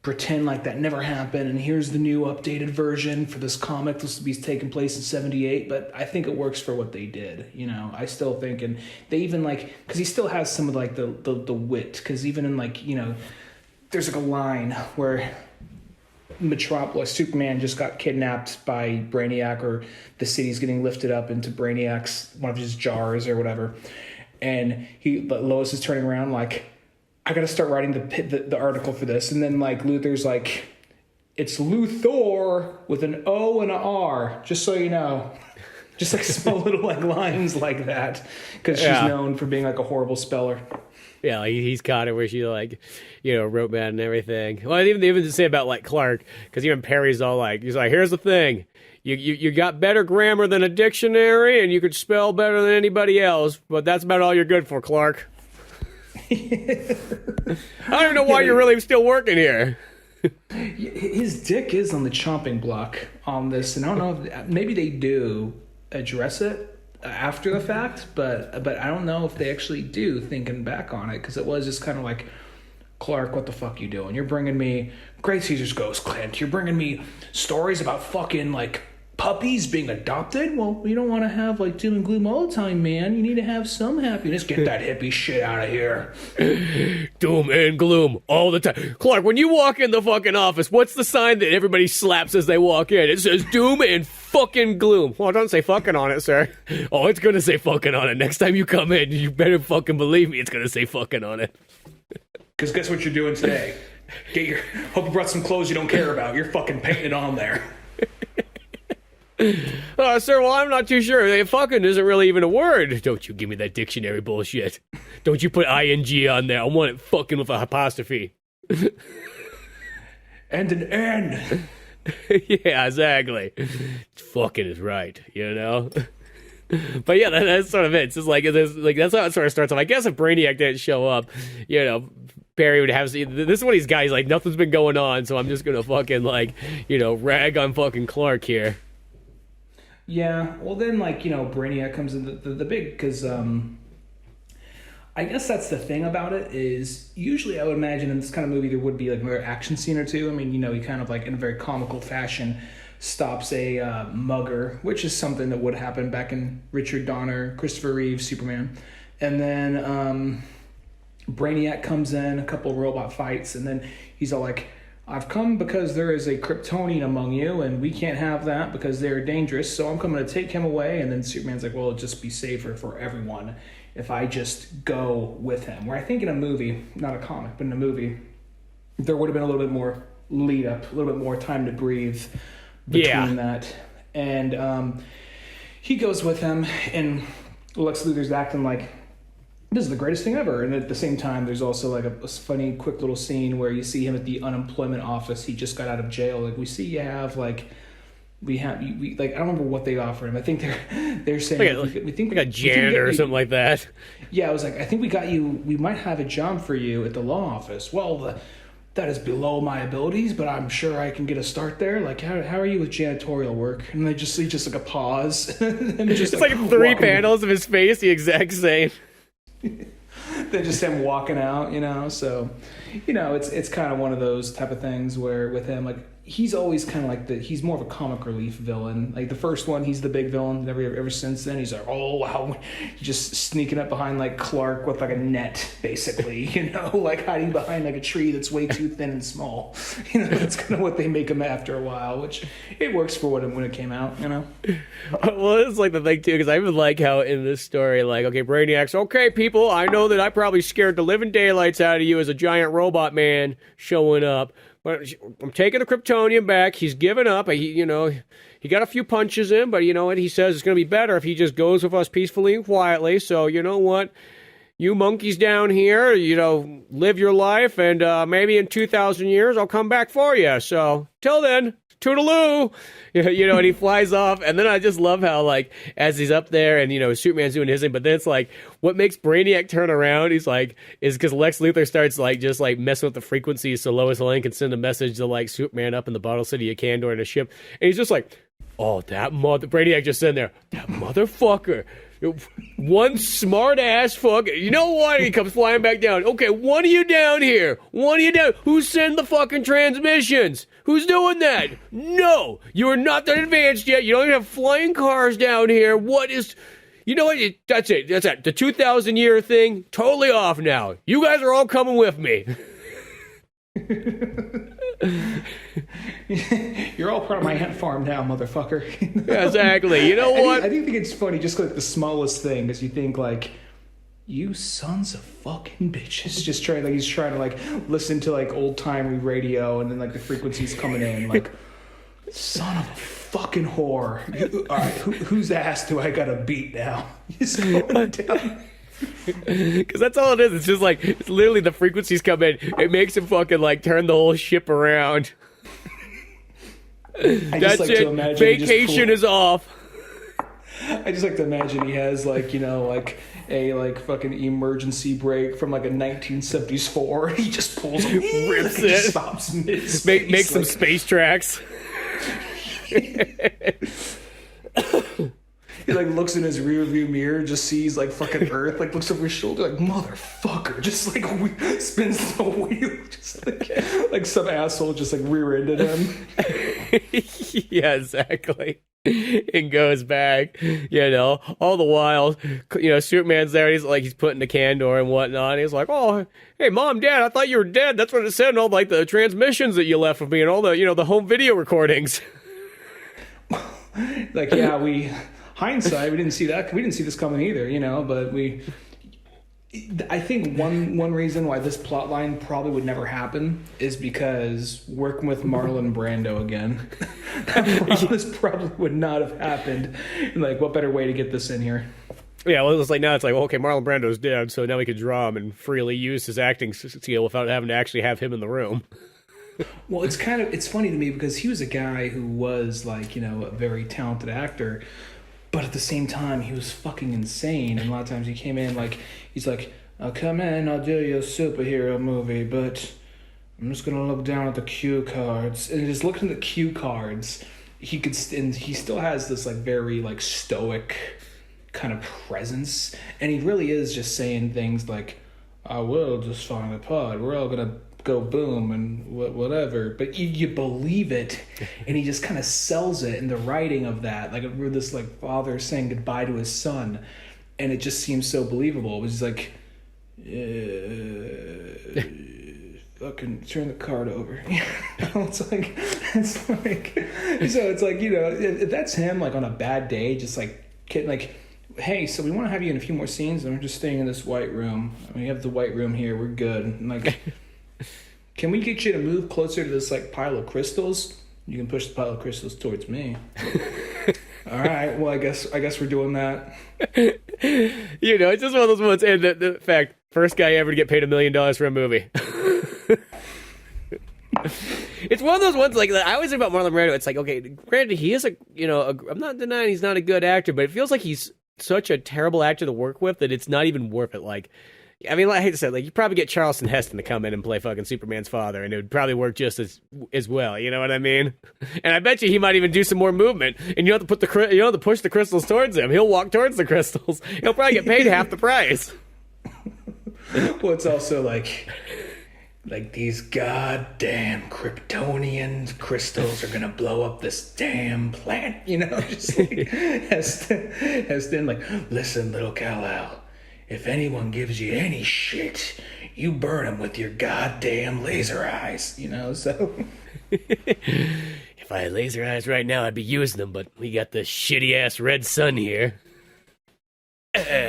pretend like that never happened, and here's the new updated version for this comic. This will be taking place in 78, but I think it works for what they did. You know, I still think, and they even like, because he still has some of like the wit, because even in like, you know, there's like a line where Superman just got kidnapped by Brainiac, or the city's getting lifted up into Brainiac's one of his jars or whatever, and Lois is turning around like, I got to start writing the article for this. And then like Luther's like, it's Luthor with an O and an R, just so you know. Just like small little like lines like that, because she's known for being like a horrible speller. Yeah, like he's caught it where she like, wrote bad and everything. Well, they even say about like Clark, because even Perry's all like, he's like, here's the thing. You got better grammar than a dictionary, and you could spell better than anybody else, but that's about all you're good for, Clark. I don't even know why you're really still working here. His dick is on the chopping block on this, and I don't know if maybe they do address it after the fact, but I don't know if they actually do, thinking back on it, because it was just kind of like, Clark, what the fuck you doing? You're bringing me Great Caesar's Ghost, Clint. You're bringing me stories about fucking like puppies being adopted? Well, you don't want to have like doom and gloom all the time, man. You need to have some happiness. Get that hippie shit out of here. Doom and gloom all the time. Clark, when you walk in the fucking office, what's the sign that everybody slaps as they walk in? It says doom and fucking gloom. Well, it doesn't say fucking on it, sir. Oh, it's going to say fucking on it. Next time you come in, you better fucking believe me, it's going to say fucking on it. Because guess what you're doing today? Hope you brought some clothes you don't care about. You're fucking painting it on there. Sir, well, I'm not too sure. Fucking isn't really even a word. Don't you give me that dictionary bullshit. Don't you put ing on there. I want it fucking with a apostrophe. And an N. Yeah, exactly. Fucking is right, But yeah, that's sort of it. It's just like, that's how it sort of starts off. I guess if Brainiac didn't show up, Perry would have, this is what he's got. He's like, nothing's been going on, so I'm just gonna fucking rag on fucking Clark here. Yeah, well then, Brainiac comes in the big, because I guess that's the thing about it, is usually I would imagine in this kind of movie there would be like another action scene or two. I mean, he kind of like in a very comical fashion stops a mugger, which is something that would happen back in Richard Donner, Christopher Reeve, Superman. And then Brainiac comes in, a couple of robot fights, and then he's all like, I've come because there is a Kryptonian among you, and we can't have that because they're dangerous, so I'm coming to take him away. And then Superman's like, well, it'll just be safer for everyone if I just go with him. Where I think in a movie, not a comic, but in a movie, there would have been a little bit more lead up, a little bit more time to breathe between that. And he goes with him, and Lex Luthor's acting like, this is the greatest thing ever. And at the same time, there's also like a funny, quick little scene where you see him at the unemployment office. He just got out of jail. Like, we see you have like, I don't remember what they offered him. I think they're saying we think like a janitor or something like that. Yeah, I was like, I think we might have a job for you at the law office. Well, that is below my abilities, but I'm sure I can get a start there. Like, how are you with janitorial work? And they just see just like a pause. And just it's like 3 panels of his face, the exact same. They just him walking out, So, it's kind of one of those type of things where with him, like, he's always kind of like he's more of a comic relief villain. Like the first one, he's the big villain. Ever since then, he's like, oh wow, he's just sneaking up behind like Clark with like a net, basically. Like hiding behind like a tree that's way too thin and small. That's kind of what they make him after a while, which it works for when it came out. Well, it's like the thing too, because I even like how in this story, like, okay, Brainiac's okay, people. I know that I probably scared the living daylights out of you as a giant robot man showing up. But I'm taking the Kryptonian back. He's given up. He got a few punches in, but you know what? He says it's going to be better if he just goes with us peacefully and quietly. So you know what? You monkeys down here, live your life, and maybe in 2,000 years I'll come back for you. So till then, toodaloo. And he flies off. And then I just love how, like, as he's up there and, Superman's doing his thing, but then it's like, what makes Brainiac turn around, is because Lex Luthor starts, like, just, like, messing with the frequencies so Lois Lane can send a message to, like, Superman up in the bottle city of Kandor in a ship. And he's just like, oh, Brainiac just sitting there, that motherfucker. One smart ass fuck. You know what? He comes flying back down. Okay, one of you down here. Who's sending the fucking transmissions? Who's doing that? No, you are not that advanced yet. You don't even have flying cars down here. What is... You know what? That's it. The 2,000 year thing, totally off now. You guys are all coming with me. You're all part of my ant farm now, motherfucker. Yeah, exactly. You know what? I do think it's funny, just like the smallest thing, because you think like, you sons of fucking bitches. Just trying, like, he's trying to, like, listen to, like, old-timey radio, and then, like, the frequency's coming in, like, son of a fucking whore. All right, whose ass do I gotta beat now? He's going down. Because that's all it is. It's just like, it's literally the frequencies come in. It makes him fucking, like, turn the whole ship around. That's like it. Vacation is off. I just like to imagine he has, like, you know, like a, like, fucking emergency brake from, like, a 1970s Ford. He just pulls it, rips like, it, just stops mid-space. Make some space tracks. He, like, looks in his rear view mirror, just sees, like, fucking Earth, like, looks over his shoulder, like, motherfucker, just, like, spins the wheel, just, like some asshole just, like, rear-ended him. Yeah, exactly. And goes back, you know, all the while, you know, Superman's there, he's like, he's putting the can door and whatnot, he's like, oh, hey, Mom, Dad, I thought you were dead, that's what it said in all, like, the transmissions that you left with me and all the, you know, the home video recordings. Like, yeah, hindsight, we didn't see this coming either, you know, but I think one reason why this plot line probably would never happen is because working with Marlon Brando again, this probably would not have happened. And, like, what better way to get this in here? Yeah, well, it's like, now it's like, well, okay, Marlon Brando's dead, so now we can draw him and freely use his acting skill without having to actually have him in the room. Well, it's funny to me because he was a guy who was, like, you know, a very talented actor, but at the same time, he was fucking insane. And a lot of times he came in, like, he's like, I'll come in, I'll do you a superhero movie, but I'm just going to look down at the cue cards. And just looking at the cue cards, he still has this, like, very, like, stoic kind of presence. And he really is just saying things like, I will just find a pod. We're all going to go boom and whatever, but you believe it, and he just kind of sells it in the writing of that, like, we're this, like, father saying goodbye to his son, and it just seems so believable. It was like, fucking turn the card over. it's like so it's like, you know, if that's him, like, on a bad day, just like kidding, like, hey, so we want to have you in a few more scenes, and we're just staying in this white room. I mean, we have the white room here, we're good. And, like, can we get you to move closer to this, like, pile of crystals? You can push the pile of crystals towards me. All right, well, I guess we're doing that. You know, it's just one of those moments, and the fact, first guy ever to get paid $1 million for a movie. It's one of those ones, like, I always think about Marlon Brando, it's like, okay, granted, he is I'm not denying he's not a good actor, but it feels like he's such a terrible actor to work with that it's not even worth it. Like, I mean, like, I hate to say it, like, you probably get Charleston Heston to come in and play fucking Superman's father, and it would probably work just as well. You know what I mean? And I bet you he might even do some more movement, and you don't have to push the crystals towards him. He'll walk towards the crystals. He'll probably get paid half the price. Well, it's also like these goddamn Kryptonian crystals are gonna blow up this damn planet. You know, just like Heston, like, listen, little Kal-El. If anyone gives you any shit, you burn them with your goddamn laser eyes, you know, so. If I had laser eyes right now, I'd be using them, but we got the shitty-ass red sun here.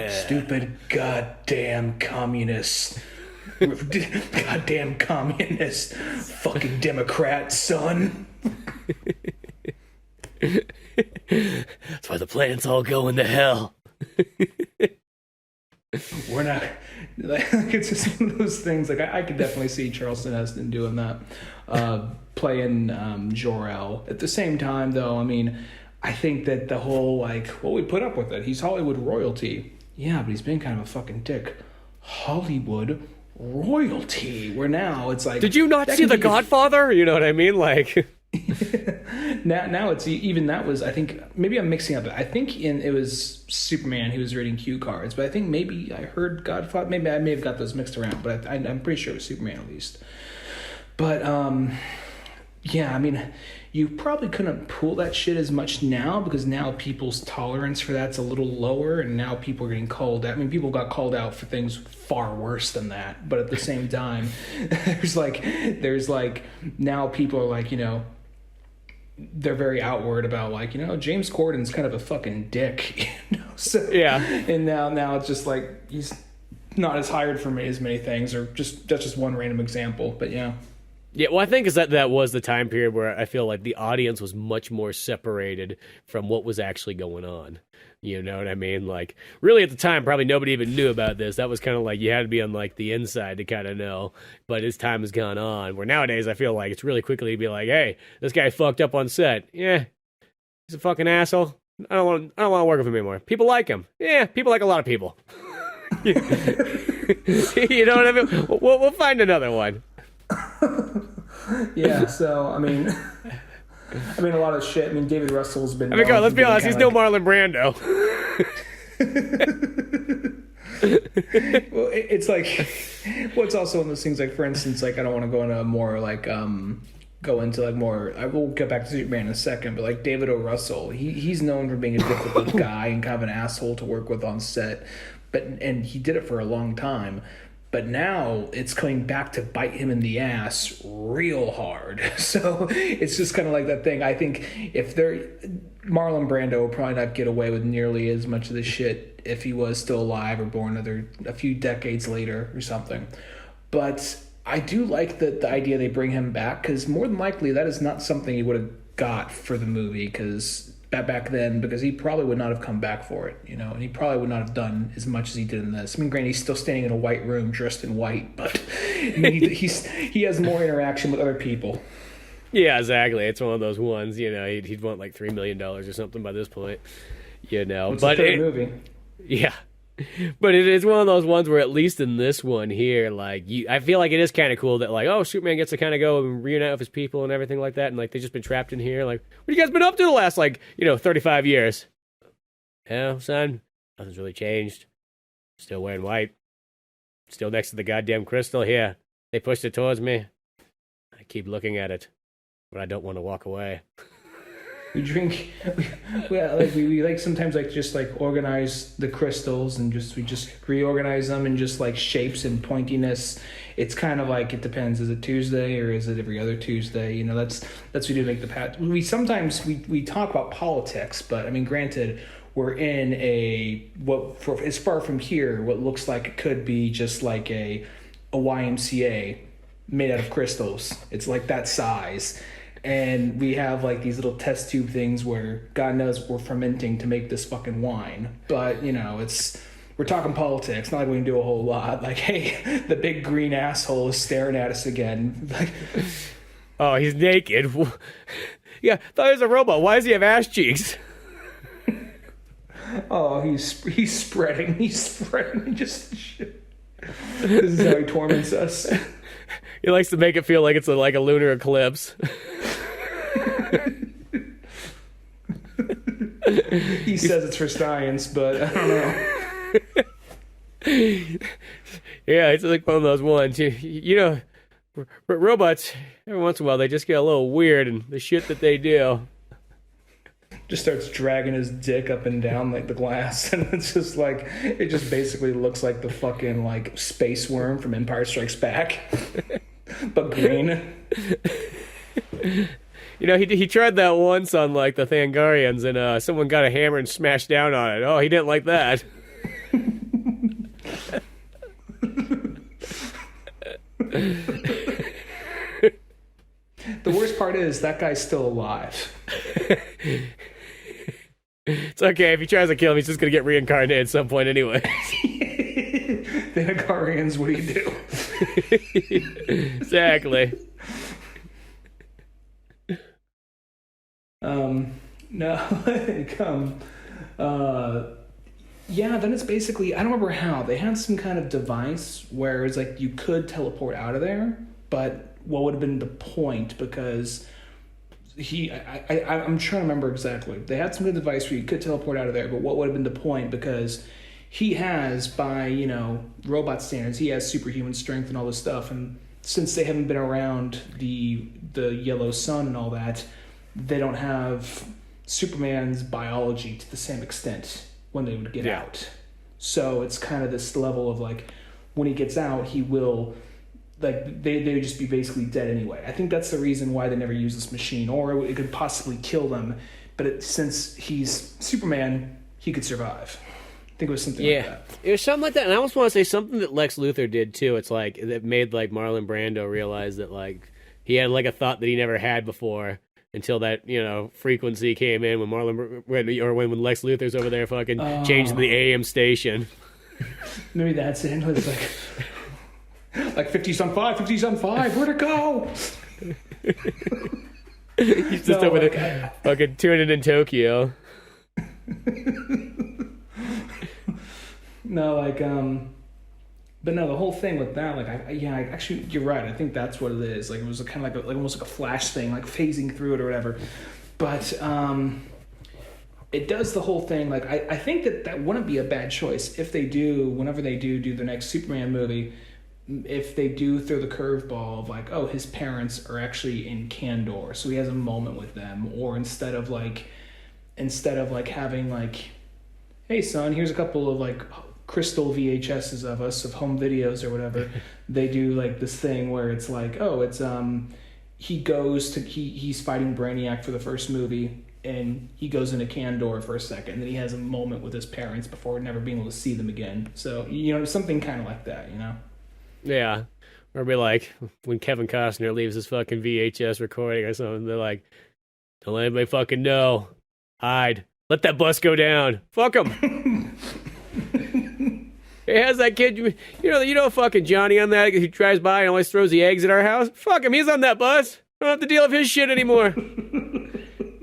Stupid goddamn communist. Goddamn communist. Fucking Democrat, son. That's why the planets all go into hell. We're not, like, it's just one of those things, like, I could definitely see Charleston Heston doing that, playing Jor-El. At the same time, though, I mean, I think that the whole, like, well, we put up with it. He's Hollywood royalty. Yeah, but he's been kind of a fucking dick. Hollywood royalty. Where now it's like... Did you not see The Godfather? You know what I mean? Like... now it's even that was, I think, maybe I'm mixing up. I think it was Superman he was reading cue cards, but I think maybe I heard Godfather. Maybe I may have got those mixed around, but I'm pretty sure it was Superman at least. But yeah, I mean, you probably couldn't pull that shit as much now because now people's tolerance for that's a little lower, and now people are getting called out. I mean, people got called out for things far worse than that, but at the same time, there's like now people are like, you know, they're very outward about, like, you know, James Corden's kind of a fucking dick, you know. So yeah, and now it's just like he's not as hired for as many things, or just that's just one random example. But yeah. Yeah, well, I think is that was the time period where I feel like the audience was much more separated from what was actually going on. You know what I mean? Like, really at the time, probably nobody even knew about this. That was kind of like you had to be on like the inside to kind of know. But as time has gone on, where nowadays I feel like it's really quickly to be like, hey, this guy fucked up on set. Yeah, he's a fucking asshole. I don't want to work with him anymore. People like him. Yeah, people like a lot of people. You know what I mean? We'll find another one. Yeah, so I mean, a lot of shit. I mean, David Russell's been. I mean, God, let's be honest. He's no Marlon Brando. Well, it's like, well, it's also one of those things. Like, for instance, like I don't want to go into more like go into like more. I will get back to Superman in a second, but like David O. Russell, he's known for being a difficult guy and kind of an asshole to work with on set, and he did it for a long time. But now it's coming back to bite him in the ass real hard. So it's just kind of like that thing. I think if Marlon Brando will probably not get away with nearly as much of this shit if he was still alive or born a few decades later or something. But I do like the idea they bring him back, because more than likely that is not something he would have got for the movie, because back then, because he probably would not have come back for it, you know, and he probably would not have done as much as he did in this. I mean, granted, he's still standing in a white room dressed in white, but I mean, he has more interaction with other people. Yeah, exactly. It's one of those ones, you know, he'd want like $3 million or something by this point, you know. It's a third movie. Yeah. But it is one of those ones where at least in this one here, like, I feel like it is kind of cool that, like, oh, Superman gets to kind of go and reunite with his people and everything like that, and, like, they've just been trapped in here. Like, what have you guys been up to the last, like, 35 years? Yeah, son, nothing's really changed. Still wearing white. Still next to the goddamn crystal here. They pushed it towards me. I keep looking at it, but I don't want to walk away. We drink, we like sometimes like just like organize the crystals and we just reorganize them in just like shapes and pointiness. It's kind of like, it depends. Is it Tuesday or is it every other Tuesday? You know, that's we do make the path. We sometimes we talk about politics, but I mean, granted, we're in as far from here, what looks like it could be just like a YMCA made out of crystals. It's like that size. And we have like these little test tube things where God knows we're fermenting to make this fucking wine. But, you know, we're talking politics, not like we can do a whole lot. Like, hey, the big green asshole is staring at us again. Like, oh, he's naked. Yeah, thought he was a robot. Why does he have ass cheeks? Oh, he's spreading. He's spreading. Just shit. This is how he torments us. He likes to make it feel like it's like a lunar eclipse. He says it's for science, but I don't know. Yeah, it's like one of those ones. You know, robots, every once in a while, they just get a little weird in the shit that they do. Just starts dragging his dick up and down like the glass, and it's just like, it just basically looks like the fucking like space worm from Empire Strikes Back, but green. You know, he tried that once on like the Thangarians, and someone got a hammer and smashed down on it. Oh, he didn't like that. The worst part is that guy's still alive. It's okay. If he tries to kill him, he's just going to get reincarnated at some point anyway. The Hungarians, what do you do? Exactly. Yeah, then it's basically, I don't remember how. They had some kind of device where it's like you could teleport out of there, but what would have been the point? Because I'm trying to remember exactly. They had some kind of device where you could teleport out of there, but what would have been the point? Because he has, by, you know, robot standards, he has superhuman strength and all this stuff, and since they haven't been around the yellow sun and all that, they don't have Superman's biology to the same extent when they would get out. So it's kind of this level of like, when he gets out, he will, like, they would just be basically dead anyway. I think that's the reason why they never use this machine, or it could possibly kill them. But since he's Superman, he could survive. think it was something like that. It was something like that, and I almost want to say something that Lex Luthor did too. It's like that made like Marlon Brando realize that like he had like a thought that he never had before until that frequency came in when when Lex Luthor's over there fucking changing the AM station. Maybe that's it. It's like 50's on 5, 50's on 5. Where'd it go? He's just over there fucking tuning in Tokyo. No, but no, the whole thing with that, like, actually, you're right. I think that's what it is. Like, it was kind of like almost like a flash thing, like phasing through it or whatever. But it does the whole thing. Like, I think that wouldn't be a bad choice if they do, whenever they do the next Superman movie, if they do throw the curveball of like, oh, his parents are actually in Kandor, so he has a moment with them, or instead of having like, hey son, here's a couple of like crystal VHSs of us, of home videos or whatever. They do like this thing where it's like, oh, it's he's fighting Brainiac for the first movie, and he goes into Kandor for a second, and then he has a moment with his parents before never being able to see them again. So something kind of like that, Yeah. Or be like when Kevin Costner leaves his fucking VHS recording or something, they're like, don't let anybody fucking know. Hide. Let that bus go down. Fuck him. It has that kid, fucking Johnny on that who drives by and always throws the eggs at our house. Fuck him, he's on that bus. I don't have to deal with his shit anymore.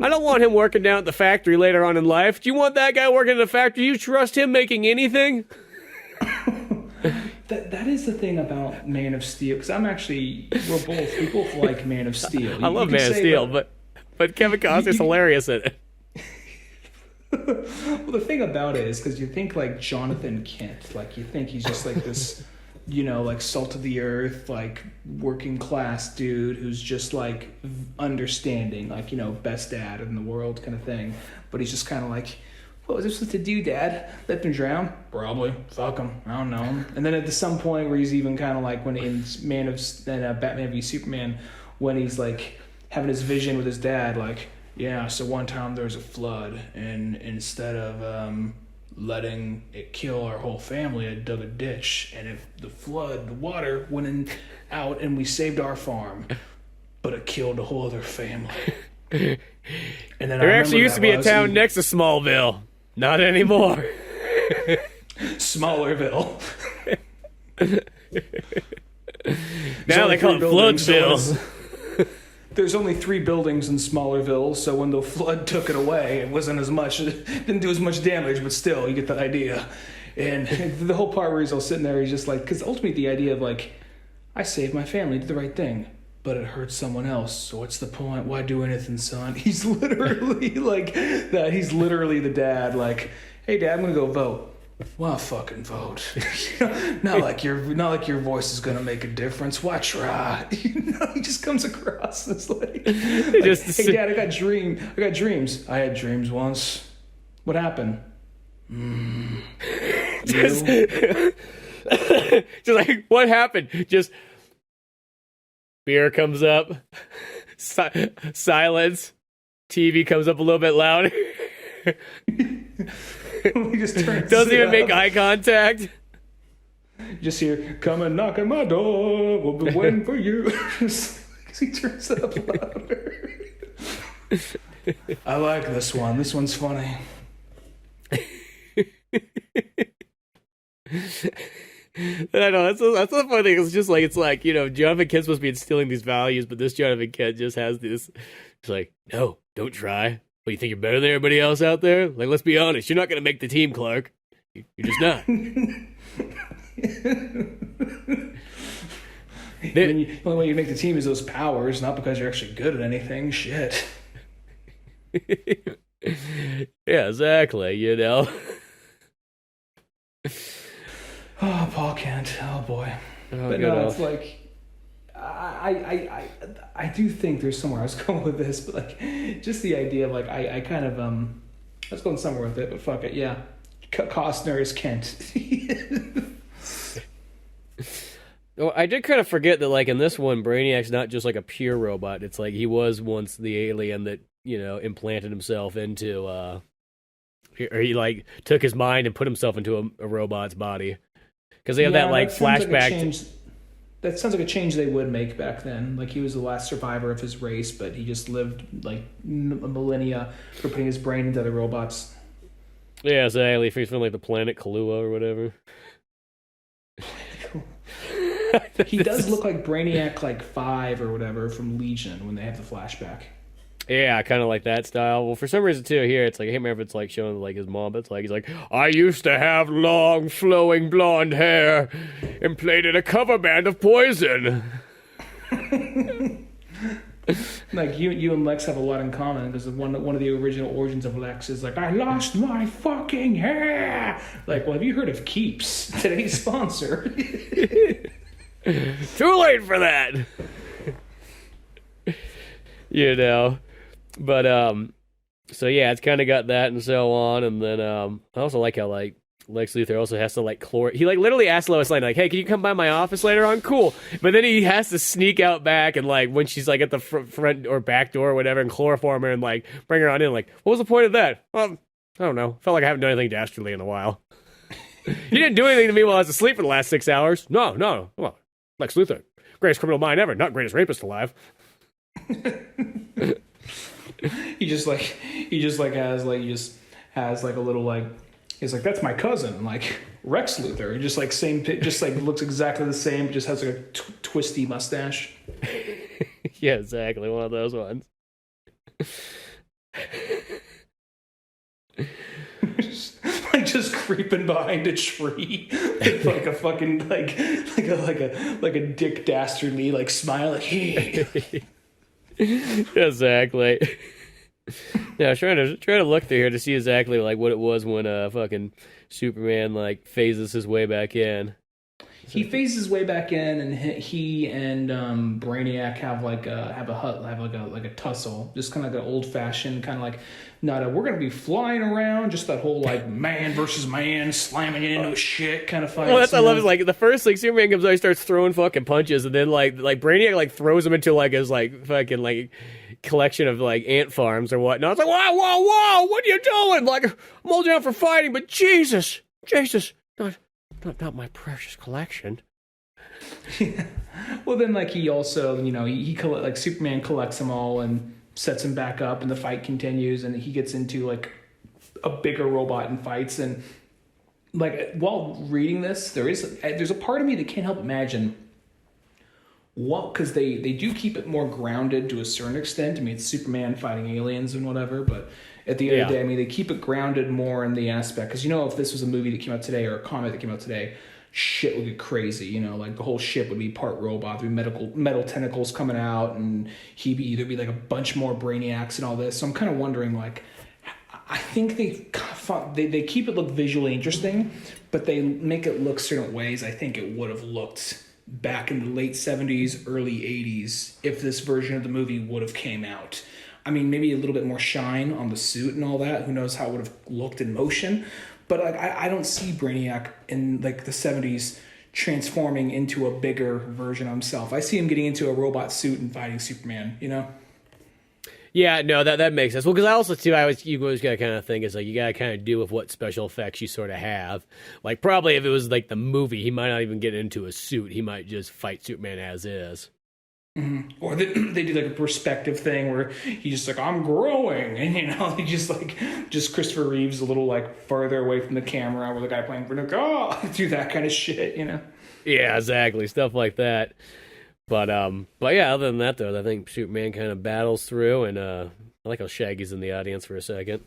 I don't want him working down at the factory later on in life. Do you want that guy working in the factory? You trust him making anything? That is the thing about Man of Steel, because we both like Man of Steel. I love Man of Steel, but Kevin Costner's hilarious in it. Well, the thing about it is, because you think like Jonathan Kent, like you think he's just like this, like salt of the earth, like working class dude who's just like understanding, like, best dad in the world kind of thing. But he's just kind of like, what was I supposed to do, Dad? Let them drown? Probably. Fuck them. I don't know. And then at some point where he's even kind of like when in Batman v Superman, when he's like having his vision with his dad, like, yeah, so one time there was a flood, and instead of letting it kill our whole family, I dug a ditch, and if the water went out, and we saved our farm, but it killed a whole other family. And then there actually used to be a town next to Smallville. Not anymore. Smallerville. Now they call it Floodsville. There's only 3 buildings in Smallerville, so when the flood took it away, it didn't do as much damage, but still, you get the idea. And the whole part where he's all sitting there, he's just like, because ultimately the idea of like, I saved my family, did the right thing, but it hurt someone else, so what's the point? Why do anything, son? He's literally like that. He's literally the dad, like, hey dad, I'm gonna go vote. Well, fucking vote. Not like your voice is gonna make a difference. Why try? He just comes across as like, hey dad, I got dreams. I had dreams once. What happened? Just like, what happened? Just beer comes up, silence. TV comes up a little bit louder. He just doesn't even make eye contact. Just hear, come and knock on my door, we'll be waiting for you. He turns it up louder. I like this one. This one's funny. I know, that's the funny thing. It's like, Jonathan Kent's supposed to be instilling these values, but this Jonathan Kent just has this. It's like, no, don't try. What, you think you're better than everybody else out there? Like, let's be honest, you're not going to make the team, Clark. You're just not. The only way you make the team is those powers, not because you're actually good at anything. Shit. Yeah, exactly, Oh, Paul Kent. Oh, boy. But no, it's like, I do think there's somewhere I was going with this, but like, just the idea of like, I kind of, I was going somewhere with it, but fuck it, yeah. Costner is Kent. Well, I did kind of forget that, like, in this one, Brainiac's not just like a pure robot. It's like he was once the alien that, implanted himself into or he like took his mind and put himself into a robot's body. Because they have that like flashback. That sounds like a change they would make back then. Like he was the last survivor of his race, but he just lived like millennia for putting his brain into the robots. Yeah, exactly. He's from like the planet Kahlua or whatever. He does look like Brainiac like 5 or whatever from Legion when they have the flashback. Yeah, kind of like that style. Well, for some reason too, here it's like I can't remember if it's like showing like his mom, but it's like he's like, I used to have long, flowing blonde hair and played in a cover band of Poison. Like you and Lex have a lot in common because one of the original origins of Lex is like, I lost my fucking hair. Like, well, have you heard of Keeps, today's sponsor? Too late for that. You know. But so yeah, it's kind of got that and so on, and then I also like how like Lex Luthor also has to like he like literally asks Lois Lane like, hey, can you come by my office later on? Cool. But then he has to sneak out back and like when she's like at the front or back door or whatever and chloroform her and like bring her on in. Like, what was the point of that? Well, I don't know. Felt like I haven't done anything dastardly in a while. You didn't do anything to me while I was asleep for the last 6 hours. No. Well, Lex Luthor, greatest criminal mind ever, not greatest rapist alive. He just has like a little like he's like, that's my cousin, like Rex Luthor. Just like looks exactly the same, just has like a twisty mustache. Yeah, exactly, one of those ones. just creeping behind a tree, like a fucking like a Dick Dastardly like smile. Like, exactly. Yeah, I was trying to look through here to see exactly like what it was when fucking Superman like phases his way back in. He phases his way back in, and he and Brainiac have a tussle, just kind of like an old fashioned kind of like we're gonna be flying around, just that whole like man versus man slamming into shit kind of fight. Well, that's what I love is like the first like Superman comes out, he starts throwing fucking punches, and then like Brainiac like throws him into like his like fucking like collection of like ant farms or whatnot. It's like whoa, what are you doing? Like I'm all down for fighting, but Jesus, not my precious collection. Yeah. Well, then like he also he like Superman collects them all and sets him back up, and the fight continues, and he gets into like a bigger robot and fights. And like while reading this, there's a part of me that can't help imagine because they do keep it more grounded to a certain extent. I mean, it's Superman fighting aliens and whatever, but at the end of the day, I mean, they keep it grounded more in the aspect because if this was a movie that came out today or a comic that came out today, shit would get crazy. Like the whole ship would be part robot, there'd be metal tentacles coming out, and he'd either be like a bunch more Brainiacs and all this. So I'm kind of wondering, like, I think they keep it look visually interesting, but they make it look certain ways I think it would have looked back in the late 70s, early 80s if this version of the movie would have came out. I mean, maybe a little bit more shine on the suit and all that. Who knows how it would have looked in motion. But like, I don't see Brainiac in like the 70s transforming into a bigger version of himself. I see him getting into a robot suit and fighting Superman, Yeah, no, that makes sense. Well, because I also too, you always gotta kind of think is like you gotta kind of do with what special effects you sort of have. Like probably if it was like the movie, he might not even get into a suit. He might just fight Superman as is. Mm-hmm. Or they do like a perspective thing where he's just like, I'm growing, and he just Christopher Reeves a little like farther away from the camera where the guy playing for do that kind of shit, Yeah, exactly, stuff like that. But yeah, other than that though, I think Superman kind of battles through, and I like how Shaggy's in the audience for a second.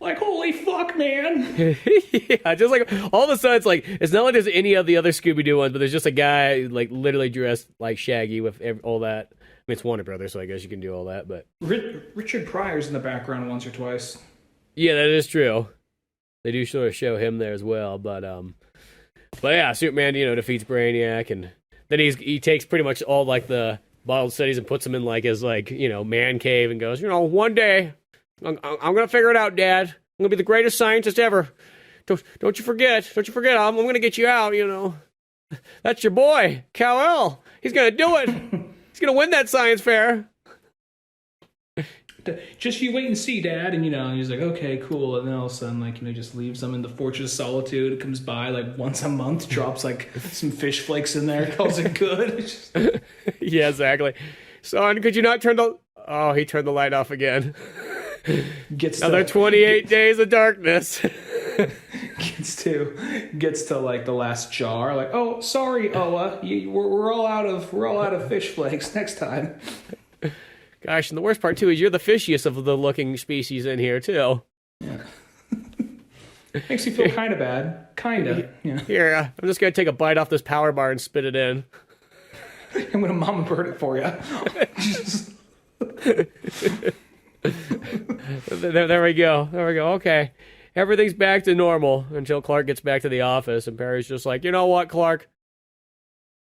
Like, holy fuck, man! Yeah, just like all of a sudden, it's not like there's any of the other Scooby-Doo ones, but there's just a guy like literally dressed like Shaggy with all that. I mean, it's Warner Brothers, so I guess you can do all that. But Richard Pryor's in the background once or twice. Yeah, that is true. They do sort of show him there as well, but yeah, Superman, defeats Brainiac, and then he takes pretty much all like the bottled studies and puts them in like his like man cave and goes, one day. I'm gonna figure it out, Dad. I'm gonna be the greatest scientist ever. Don't you forget. I'm gonna get you out. That's your boy, Kal-El. He's gonna do it. He's gonna win that science fair. just you wait and see, Dad. And, and he's like, okay, cool. And then all of a sudden, like, just leaves them in the Fortress of Solitude. It comes by, like, once a month, drops, like, some fish flakes in there, calls it good. Yeah, exactly. Son, could you not turn the... Oh, he turned the light off again. Another 28 days of darkness. gets to like the last jar, like, oh, sorry, Oa, we're all out of fish flakes. Next time. Gosh, and the worst part too is you're the fishiest of the looking species in here too. Yeah. Makes you feel kind of bad, kinda. Yeah. Here, I'm just gonna take a bite off this power bar and spit it in. I'm gonna mama bird it for you. There we go. Okay. Everything's back to normal until Clark gets back to the office, and Perry's just like, you know what, Clark?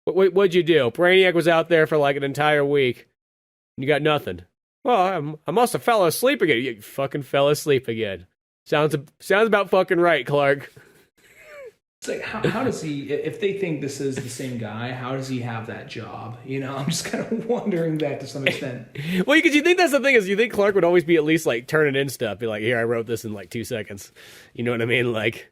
What'd you do? Brainiac was out there for like an entire week. You got nothing. Well, I must have fell asleep again. You fucking fell asleep again. Sounds about fucking right, Clark. It's like, how does he, if they think this is the same guy, how does he have that job? I'm just kind of wondering that to some extent. Well, because you think that's the thing is you think Clark would always be at least like turning in stuff. Be like, here, I wrote this in like 2 seconds. You know what I mean? Like,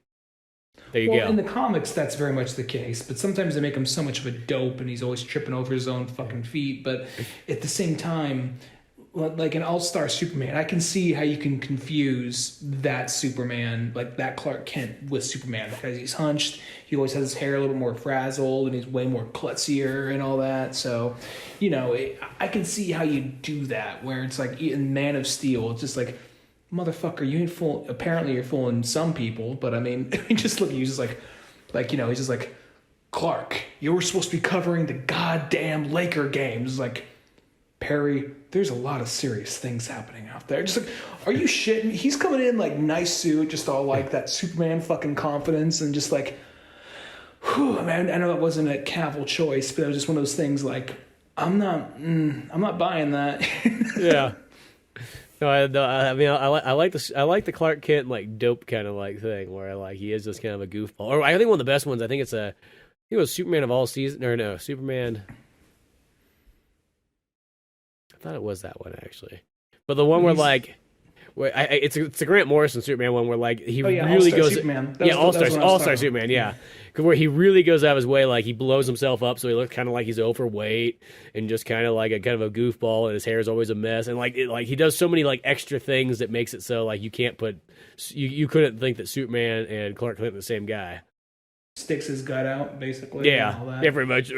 there you go. In the comics, that's very much the case. But sometimes they make him so much of a dope and he's always tripping over his own fucking feet. But at the same time, like an all-star Superman, I can see how you can confuse that Superman, like that Clark Kent with Superman, because he's hunched, he always has his hair a little more frazzled, and he's way more klutzier and all that. So, I can see how you do that, where it's like in Man of Steel, it's just like, motherfucker, you ain't fool. Apparently you're fooling some people, but I mean, just look, he's just like, he's just like, Clark, you were supposed to be covering the goddamn Laker games, like, Perry, there's a lot of serious things happening out there. Just like, are you shitting? He's coming in like nice suit, just all like that Superman fucking confidence, and just like, whew, man. I know that wasn't a Cavill choice, but it was just one of those things. Like, I'm not buying that. Yeah. No, I mean, I like the Clark Kent like dope kind of like thing where like he is just kind of a goofball. Or I think one of the best ones. I think it was Superman of All Season, or no, Superman. I thought it was that one actually, but the one where like, it's a Grant Morrison Superman one where like he really All-Star goes, Superman. All-Star Superman, yeah, where he really goes out of his way, like he blows himself up so he looks kind of like he's overweight and just kind of like a kind of a goofball, and his hair is always a mess, and like he does so many like extra things that makes it so like you can't put you couldn't think that Superman and Clark Kent are the same guy. Sticks his gut out basically. Yeah, and all that. yeah, pretty much.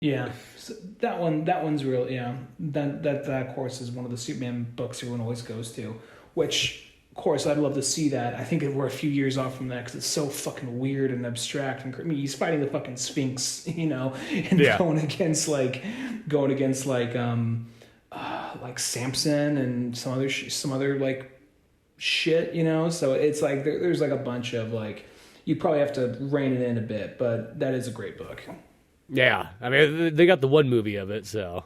Yeah, so that one's real. Yeah, that of course is one of the Superman books everyone always goes to. Which, of course, I'd love to see that. I think we're a few years off from that because it's so fucking weird and abstract. And I mean, he's fighting the fucking Sphinx, and going against like Samson and some other like shit, So it's like there's like a bunch of like, you probably have to rein it in a bit, but that is a great book. Yeah, I mean, they got the one movie of it, so.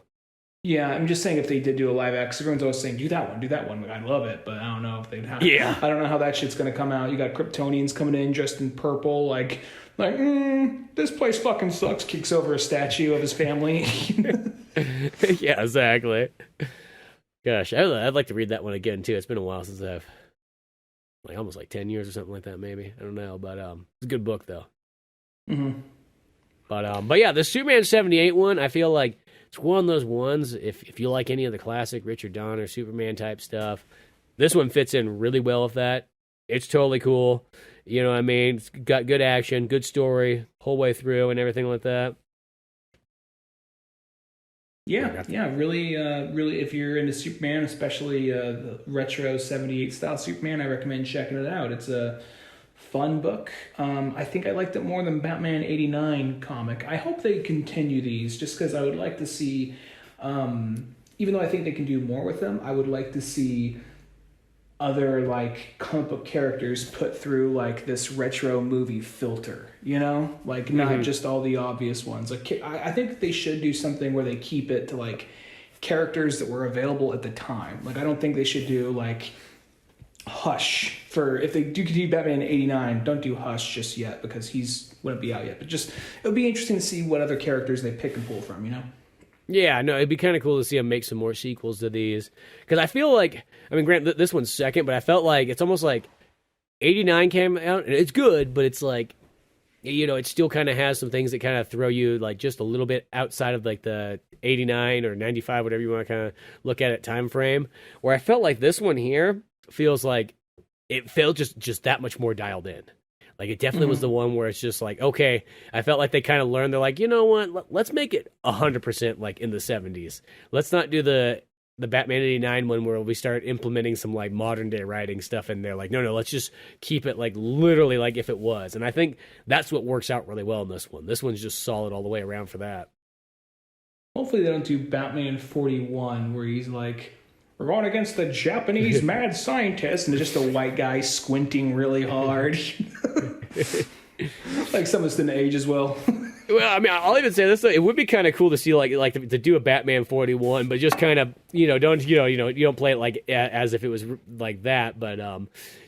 Yeah, I'm just saying if they did do a live action, everyone's always saying, do that one. Like, I love it, but I don't know if they'd have. Yeah. I don't know how that shit's going to come out. You got Kryptonians coming in dressed in purple, like this place fucking sucks, kicks over a statue of his family. Yeah, exactly. Gosh, I'd like to read that one again, too. It's been a while since I've, like, almost like 10 years or something like that, maybe. I don't know, but it's a good book, though. Mm-hmm. But yeah, the Superman 78 one, I feel like it's one of those ones, if you like any of the classic Richard Donner Superman type stuff, this one fits in really well with that. It's totally cool. You know what I mean? It's got good action, good story, whole way through and everything like that. Yeah, really, if you're into Superman, especially the retro 78 style Superman, I recommend checking it out. It's a fun book. I think I liked it more than Batman 89 comic. I hope they continue these just because I would like to see, even though I think they can do more with them, I would like to see other like comic book characters put through like this retro movie filter, like not just all the obvious ones. Like I think they should do something where they keep it to like characters that were available at the time. Like I don't think they should do like Hush for, if they do continue Batman 89, don't do Hush just yet because wouldn't be out yet. But just, it would be interesting to see what other characters they pick and pull from, Yeah, no, it'd be kind of cool to see him make some more sequels to these. Because I feel like, I mean, granted, this one's second, but I felt like it's almost like 89 came out, and it's good, but it's like, it still kind of has some things that kind of throw you like just a little bit outside of like the 89 or 95, whatever you want to kind of look at it time frame. Where I felt like this one here feels like it felt just that much more dialed in. Like it definitely was the one where it's just like, okay, I felt like they kind of learned. They're like, you know what? Let's make it 100% like in the 70s. Let's not do the Batman 89 one where we start implementing some like modern day writing stuff in there. Like, no, let's just keep it like literally like if it was. And I think that's what works out really well in this one. This one's just solid all the way around for that. Hopefully they don't do Batman 41 where he's like, we're going against the Japanese mad scientist, and it's just a white guy squinting really hard. Like some of us didn't age as well. Well, I mean, I'll even say this: it would be kind of cool to see, like to do a Batman 41, but just kind of, don't you don't play it like as if it was like that, but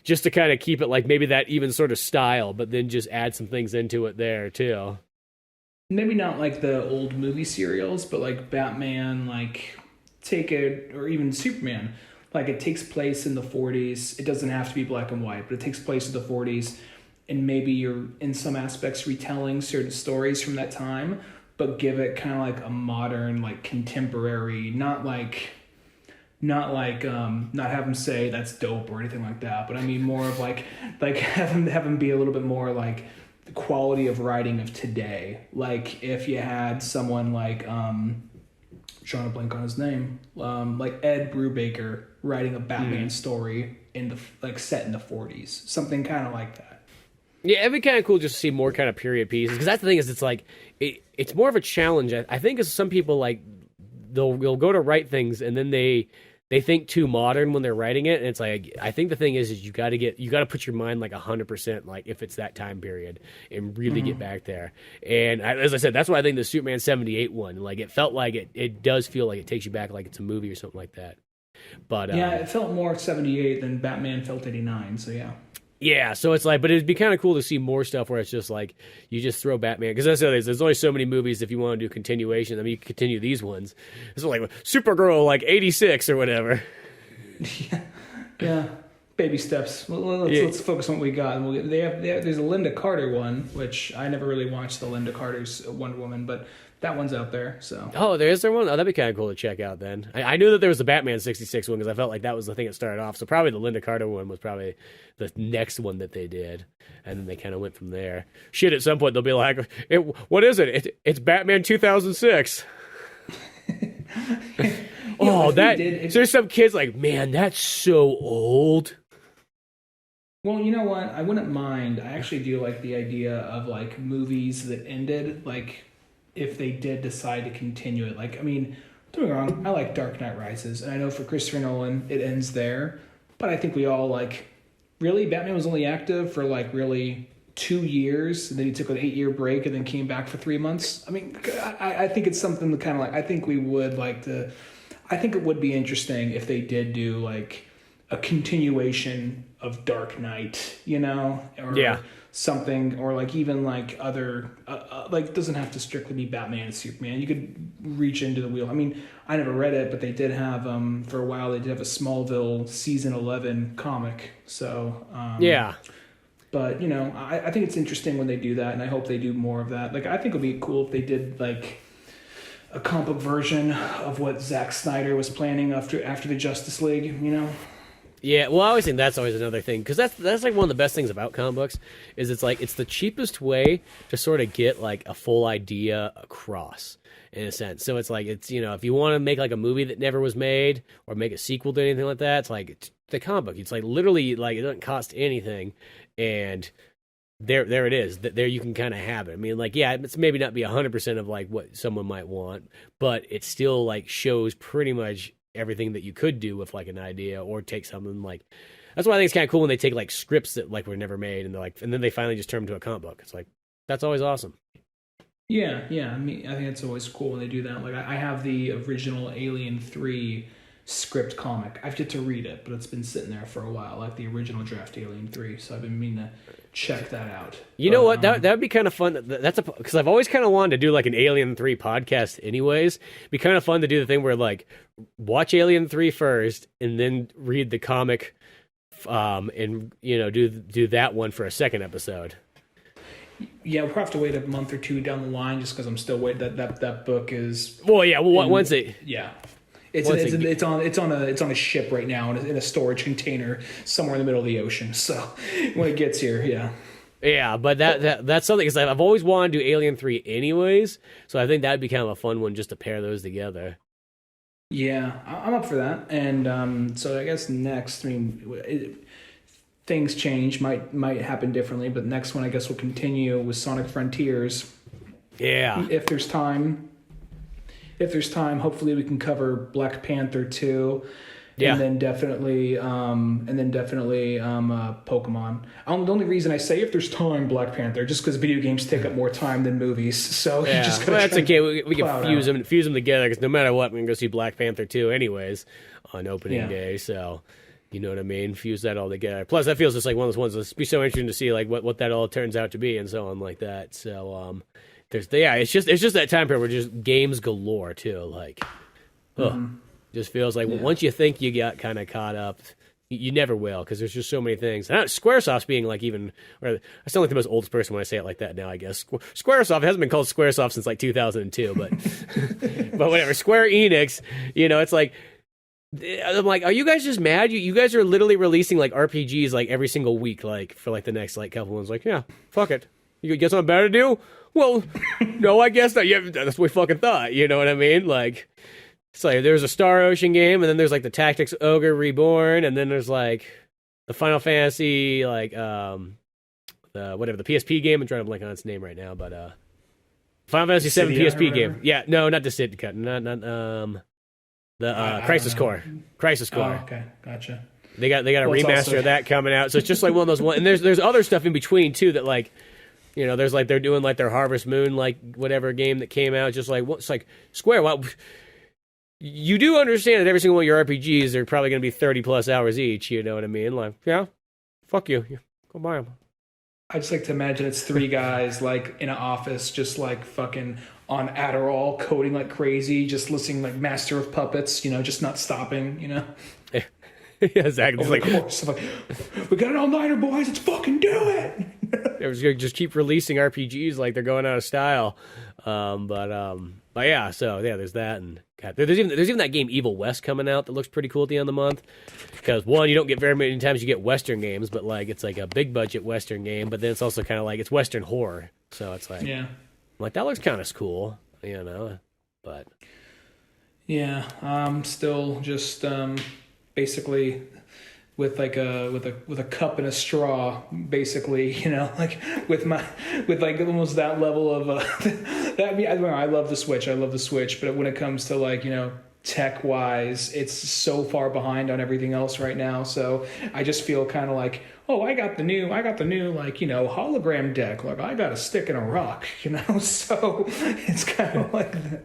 just to kind of keep it like maybe that even sort of style, but then just add some things into it there too. Maybe not like the old movie serials, but like Batman, like take it, or even Superman, like it takes place in the 40s. It doesn't have to be black and white, but it takes place in the 40s. And maybe you're in some aspects retelling certain stories from that time, but give it kind of like a modern, like contemporary, not have them say that's dope or anything like that, but I mean more of like have them be a little bit more like the quality of writing of today. Like if you had someone like trying to blank on his name, like Ed Brubaker writing a Batman story in the like set in the 40s, something kind of like that. Yeah, it'd be kind of cool just to see more kind of period pieces, because that's the thing is it's like it's more of a challenge. I think as some people like they'll go to write things and then they think too modern when they're writing it, and it's like I think the thing is you got to put your mind like 100% like if it's that time period and really get back there. And as I said, that's why I think the Superman 78 one, like it felt like it does feel like it takes you back like it's a movie or something like that. But yeah, it felt more 78 than Batman felt 89. So yeah. Yeah, so it's like, but it'd be kind of cool to see more stuff where it's just like you just throw Batman, because that's the other thing, there's only so many movies if you want to do continuation. I mean, you can continue these ones. It's like Supergirl, like 86 or whatever. Yeah, baby steps. Let's focus on what we got. There's a Linda Carter one, which I never really watched the Linda Carter's Wonder Woman, but that one's out there. So is there one? Oh, that'd be kind of cool to check out then. I knew that there was a Batman 66 one because I felt like that was the thing that started off. So probably the Linda Carter one was probably the next one that they did, and then they kind of went from there. Shit, at some point they'll be like, "What is it? It's Batman 2006." There's some kids like, man, that's so old. Well, you know what? I wouldn't mind. I actually do like the idea of like movies that ended, like if they did decide to continue it. Like, I mean, don't get me wrong, I like Dark Knight Rises, and I know for Christopher Nolan it ends there, but I think we all like, really, Batman was only active for like really 2 years, and then he took an 8-year break and then came back for 3 months. I mean, I think it's something that kind of like, I think it would be interesting if they did do like a continuation of Dark Knight, or something, or like even like other like it doesn't have to strictly be Batman and Superman. You could reach into the wheel. I mean, I never read it, but they did have for a while they did have a Smallville season 11 comic. So but I think it's interesting when they do that, and I hope they do more of that. Like I think it would be cool if they did like a comic book version of what Zack Snyder was planning after the Justice League, Yeah, well, I always think that's always another thing, because that's like one of the best things about comic books is it's like it's the cheapest way to sort of get like a full idea across in a sense. So it's like it's if you want to make like a movie that never was made or make a sequel to anything like that, it's like it's the comic book. It's like literally like it doesn't cost anything, and there it is. There you can kind of have it. I mean, like it's maybe not be 100% of like what someone might want, but it still like shows pretty much everything that you could do with like an idea, or take something like that's why I think it's kind of cool when they take like scripts that like were never made and they're like, and then they finally just turn them to a comic book. It's like that's always awesome. Yeah. I mean, I think it's always cool when they do that. Like I have the original Alien 3 script comic. I've yet to read it, but it's been sitting there for a while, like the original draft Alien 3. So I've been meaning to check that out. You know what? That would be kind of fun. Because I've always kind of wanted to do like an Alien 3 podcast anyways. It'd be kind of fun to do the thing where like watch Alien 3 first and then read the comic and, do that one for a second episode. Yeah, we'll have to wait a month or two down the line just because I'm still waiting. That book is... Well, yeah, once it... Yeah. It's on a ship right now in a storage container somewhere in the middle of the ocean. So when it gets here, yeah. Yeah, but that's something, because I've always wanted to do Alien 3 anyways, so I think that'd be kind of a fun one just to pair those together. Yeah, I'm up for that. And so I guess next, things change, might happen differently, but next one I guess we'll continue with Sonic Frontiers. Yeah. If there's time, hopefully we can cover Black Panther 2. Yeah. And then definitely Pokemon. The only reason I say if there's time, Black Panther, just because video games take up more time than movies. So yeah, just that's okay. We can fuse them together, because no matter what, we're gonna go see Black Panther 2 anyways on opening day. So you know what I mean? Fuse that all together. Plus, that feels just like one of those ones that'll be so interesting to see like what that all turns out to be and so on like that. So it's just that time period where just games galore too. Like, just feels like once you think you got kind of caught up, you never will, because there's just so many things. And Squaresoft's being like I sound like the most oldest person when I say it like that now, I guess. Squaresoft hasn't been called Squaresoft since like 2002, but but whatever. Square Enix, it's like, I'm like, are you guys just mad? You guys are literally releasing like RPGs like every single week, like for like the next like couple ones. Like, yeah, fuck it. You get something better to do? Well, no, I guess not. Yeah, that's what we fucking thought. You know what I mean? Like, it's like there's a Star Ocean game, and then there's like the Tactics Ogre Reborn, and then there's like the Final Fantasy, like the PSP game. I'm trying to blank on its name right now, but Final Fantasy 7 PSP game. Yeah, no, not the Dissidia, not Crisis Core. Crisis Core. Oh, okay, gotcha. They got a remaster of that coming out, so it's just like one of those and there's other stuff in between too that like, there's like they're doing like their Harvest Moon like whatever game that came out, just like it's like Square. Well, you do understand that every single one of your RPGs are probably going to be 30 plus hours each. You know what I mean? Like, yeah, fuck you, go buy them. I just like to imagine it's three guys like in an office, just like fucking on Adderall, coding like crazy, just listening like Master of Puppets, just not stopping, Yeah, exactly. Over the course of like, we got an all-nighter, boys. Let's fucking do it. They was gonna just keep releasing RPGs like they're going out of style. But yeah, so yeah, there's that, and God, there's even that game Evil West coming out that looks pretty cool at the end of the month. Because one, you don't get very many times you get Western games, but like it's like a big budget Western game, but then it's also kind of like it's Western horror, so it's like like that looks kind of cool, but yeah, still just basically with like a cup and a straw, basically, like with like almost that level of I love the Switch, but when it comes to like tech wise, it's so far behind on everything else right now. So I just feel kind of like, oh, I got the new like hologram deck, like I got a stick and a rock, so it's kind of like that.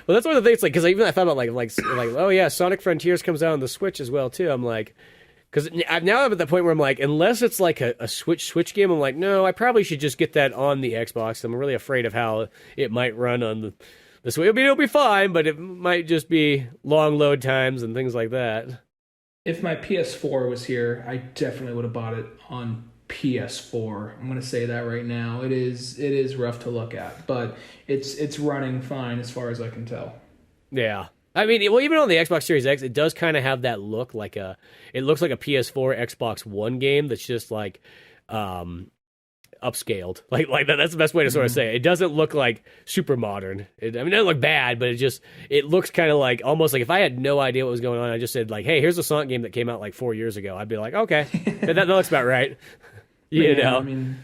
Well, that's one of the things, like, because I thought about like oh yeah, Sonic Frontiers comes out on the Switch as well too. I'm like, because now I'm at the point where I'm like, unless it's like a Switch game, I'm like, no, I probably should just get that on the Xbox. I'm really afraid of how it might run on the Switch. I mean, it'll be fine, but it might just be long load times and things like that. If my PS4 was here, I definitely would have bought it on PS4. I'm going to say that right now. It is rough to look at, but it's running fine as far as I can tell. Yeah. I mean, well, even on the Xbox Series X, it does kind of have that look, it looks like a PS4 Xbox One game that's just like upscaled. Like that. That's the best way to sort of say it. It doesn't look like super modern. It doesn't look bad, but it looks kind of like almost like if I had no idea what was going on, I just said like, hey, here's a Sonic game that came out like 4 years ago. I'd be like, okay, that looks about right. I mean,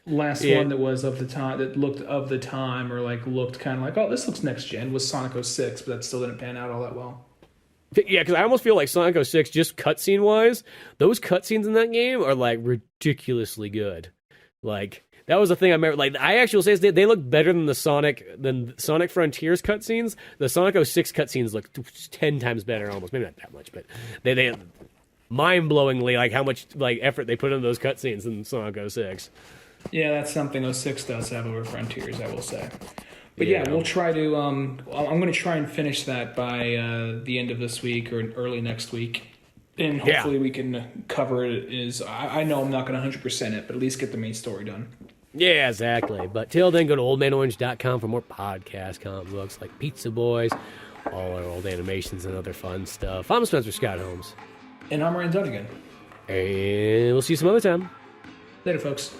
last one that was of the time, that looked of the time, or like looked kind of like, oh, this looks next gen, was Sonic 06, but that still didn't pan out all that well. Yeah, because I almost feel like Sonic 06, just cutscene wise, those cutscenes in that game are like ridiculously good. Like That was the thing I remember. Like, I actually will say is they look better than the Sonic Frontiers cutscenes. The Sonic 06 cutscenes look 10 times better, almost. Maybe not that much, but they mind-blowingly like how much like effort they put into those cutscenes in Sonic 06. Yeah, that's something 06 does have over Frontiers, I will say. But yeah, we'll try to. I'm going to try and finish that by the end of this week or early next week. And hopefully we can cover it. I know I'm not going to 100% it, but at least get the main story done. Yeah, exactly. But till then, go to oldmanorange.com for more podcast comic books like Pizza Boys, all our old animations and other fun stuff. I'm Spencer Scott Holmes. And I'm Ryan Dunnigan. And we'll see you some other time. Later, folks.